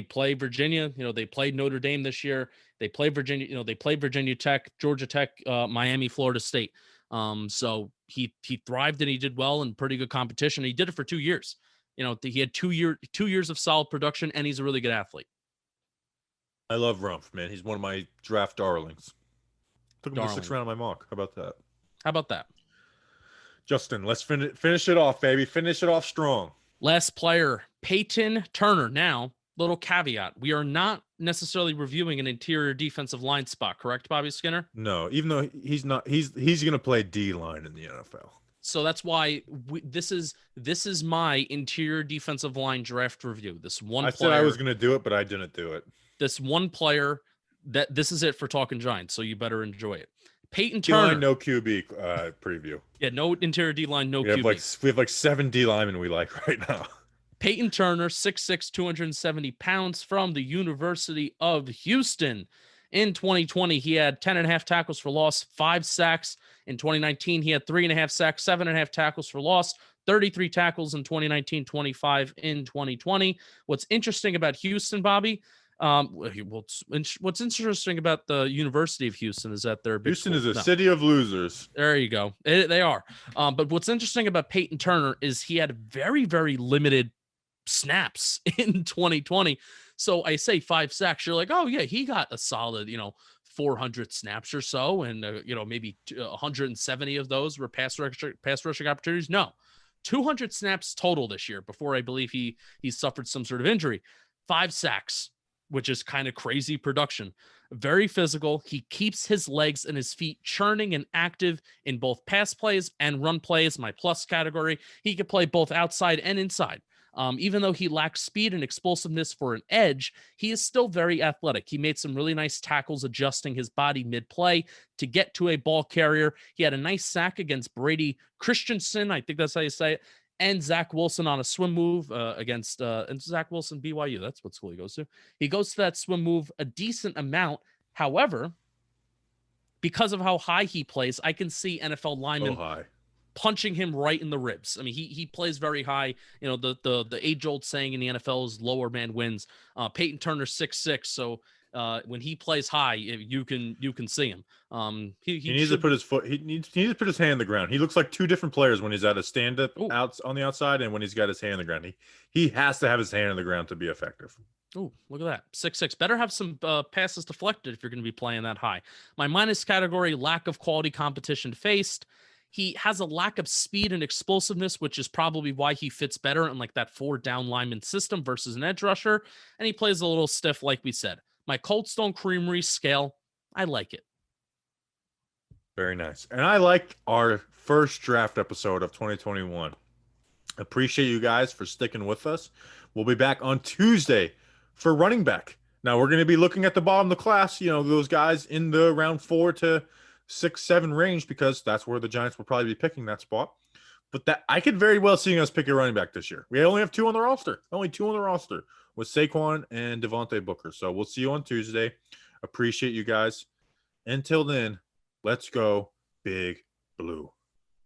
Speaker 2: play Virginia, you know, they played Notre Dame this year. They play Virginia, you know, they played Virginia Tech, Georgia Tech, Miami, Florida State. So he thrived and he did well in pretty good competition. He did it for 2 years. You know, he had 2 years of solid production, and he's a really good athlete.
Speaker 1: I love Ruff, man. He's one of my draft darlings. Took him to the 6th round of my mock. How about that? Justin, let's finish it off, baby. Finish it off strong.
Speaker 2: Last player, Peyton Turner. Now, little caveat. We are not necessarily reviewing an interior defensive line spot, correct, Bobby Skinner?
Speaker 1: No, even though he's not, he's going to play D-line in the NFL.
Speaker 2: So that's why this is my interior defensive line draft review. I
Speaker 1: said I was going to do it, but I didn't do it.
Speaker 2: This one player, this is it for Talking Giants, so you better enjoy it. Peyton Turner.
Speaker 1: D-line, no QB preview.
Speaker 2: Yeah, no interior D-line, no QB.
Speaker 1: We have like 7 D linemen we like right now.
Speaker 2: Peyton Turner, 6'6", 270 pounds, from the University of Houston. In 2020, he had 10.5 tackles for loss, 5 sacks. In 2019, he had 3.5 sacks, 7.5 tackles for loss, 33 tackles in 2019, 25 in 2020. What's interesting about Houston, Bobby, what's interesting about the University of Houston is that they're a big
Speaker 1: Houston
Speaker 2: school.
Speaker 1: is a city of losers.
Speaker 2: There you go. They are. But what's interesting about Peyton Turner is he had very, very limited snaps in 2020. So I say 5 sacks. You're like, oh yeah, he got a solid, 400 snaps or so, and maybe 170 of those were pass rushing opportunities. No, 200 snaps total this year before I believe he suffered some sort of injury. 5 sacks, which is kind of crazy production. Very physical. He keeps his legs and his feet churning and active in both pass plays and run plays. My plus category. He could play both outside and inside. Even though he lacks speed and explosiveness for an edge, he is still very athletic. He made some really nice tackles adjusting his body mid-play to get to a ball carrier. He had a nice sack against Brady Christensen, I think that's how you say it, and Zach Wilson on a swim move against and Zach Wilson, BYU. That's what school he goes to. He goes to that swim move a decent amount. However, because of how high he plays, I can see NFL linemen punching him right in the ribs. I mean, he plays very high. The age-old saying in the NFL is lower man wins. Peyton Turner 6'6", so when he plays high, you can see him. He needs
Speaker 1: to put his foot. He needs to put his hand on the ground. He looks like 2 different players when he's at a stand-up out on the outside and when he's got his hand on the ground. He has to have his hand on the ground to be effective.
Speaker 2: Oh, look at that. 6'6". Better have some passes deflected if you're going to be playing that high. My minus category, lack of quality competition faced. He has a lack of speed and explosiveness, which is probably why he fits better in like that 4 down lineman system versus an edge rusher. And he plays a little stiff, like we said. My Cold Stone Creamery scale, I like it.
Speaker 1: Very nice. And I liked our first draft episode of 2021. Appreciate you guys for sticking with us. We'll be back on Tuesday for running back. Now, we're going to be looking at the bottom of the class, those guys in the round 4 to 6, 7 range, because that's where the Giants will probably be picking that spot. But that I could very well see us pick a running back this year. We only have 2 on the roster. Only 2 on the roster with Saquon and Devontae Booker. So we'll see you on Tuesday. Appreciate you guys. Until then, let's go Big Blue.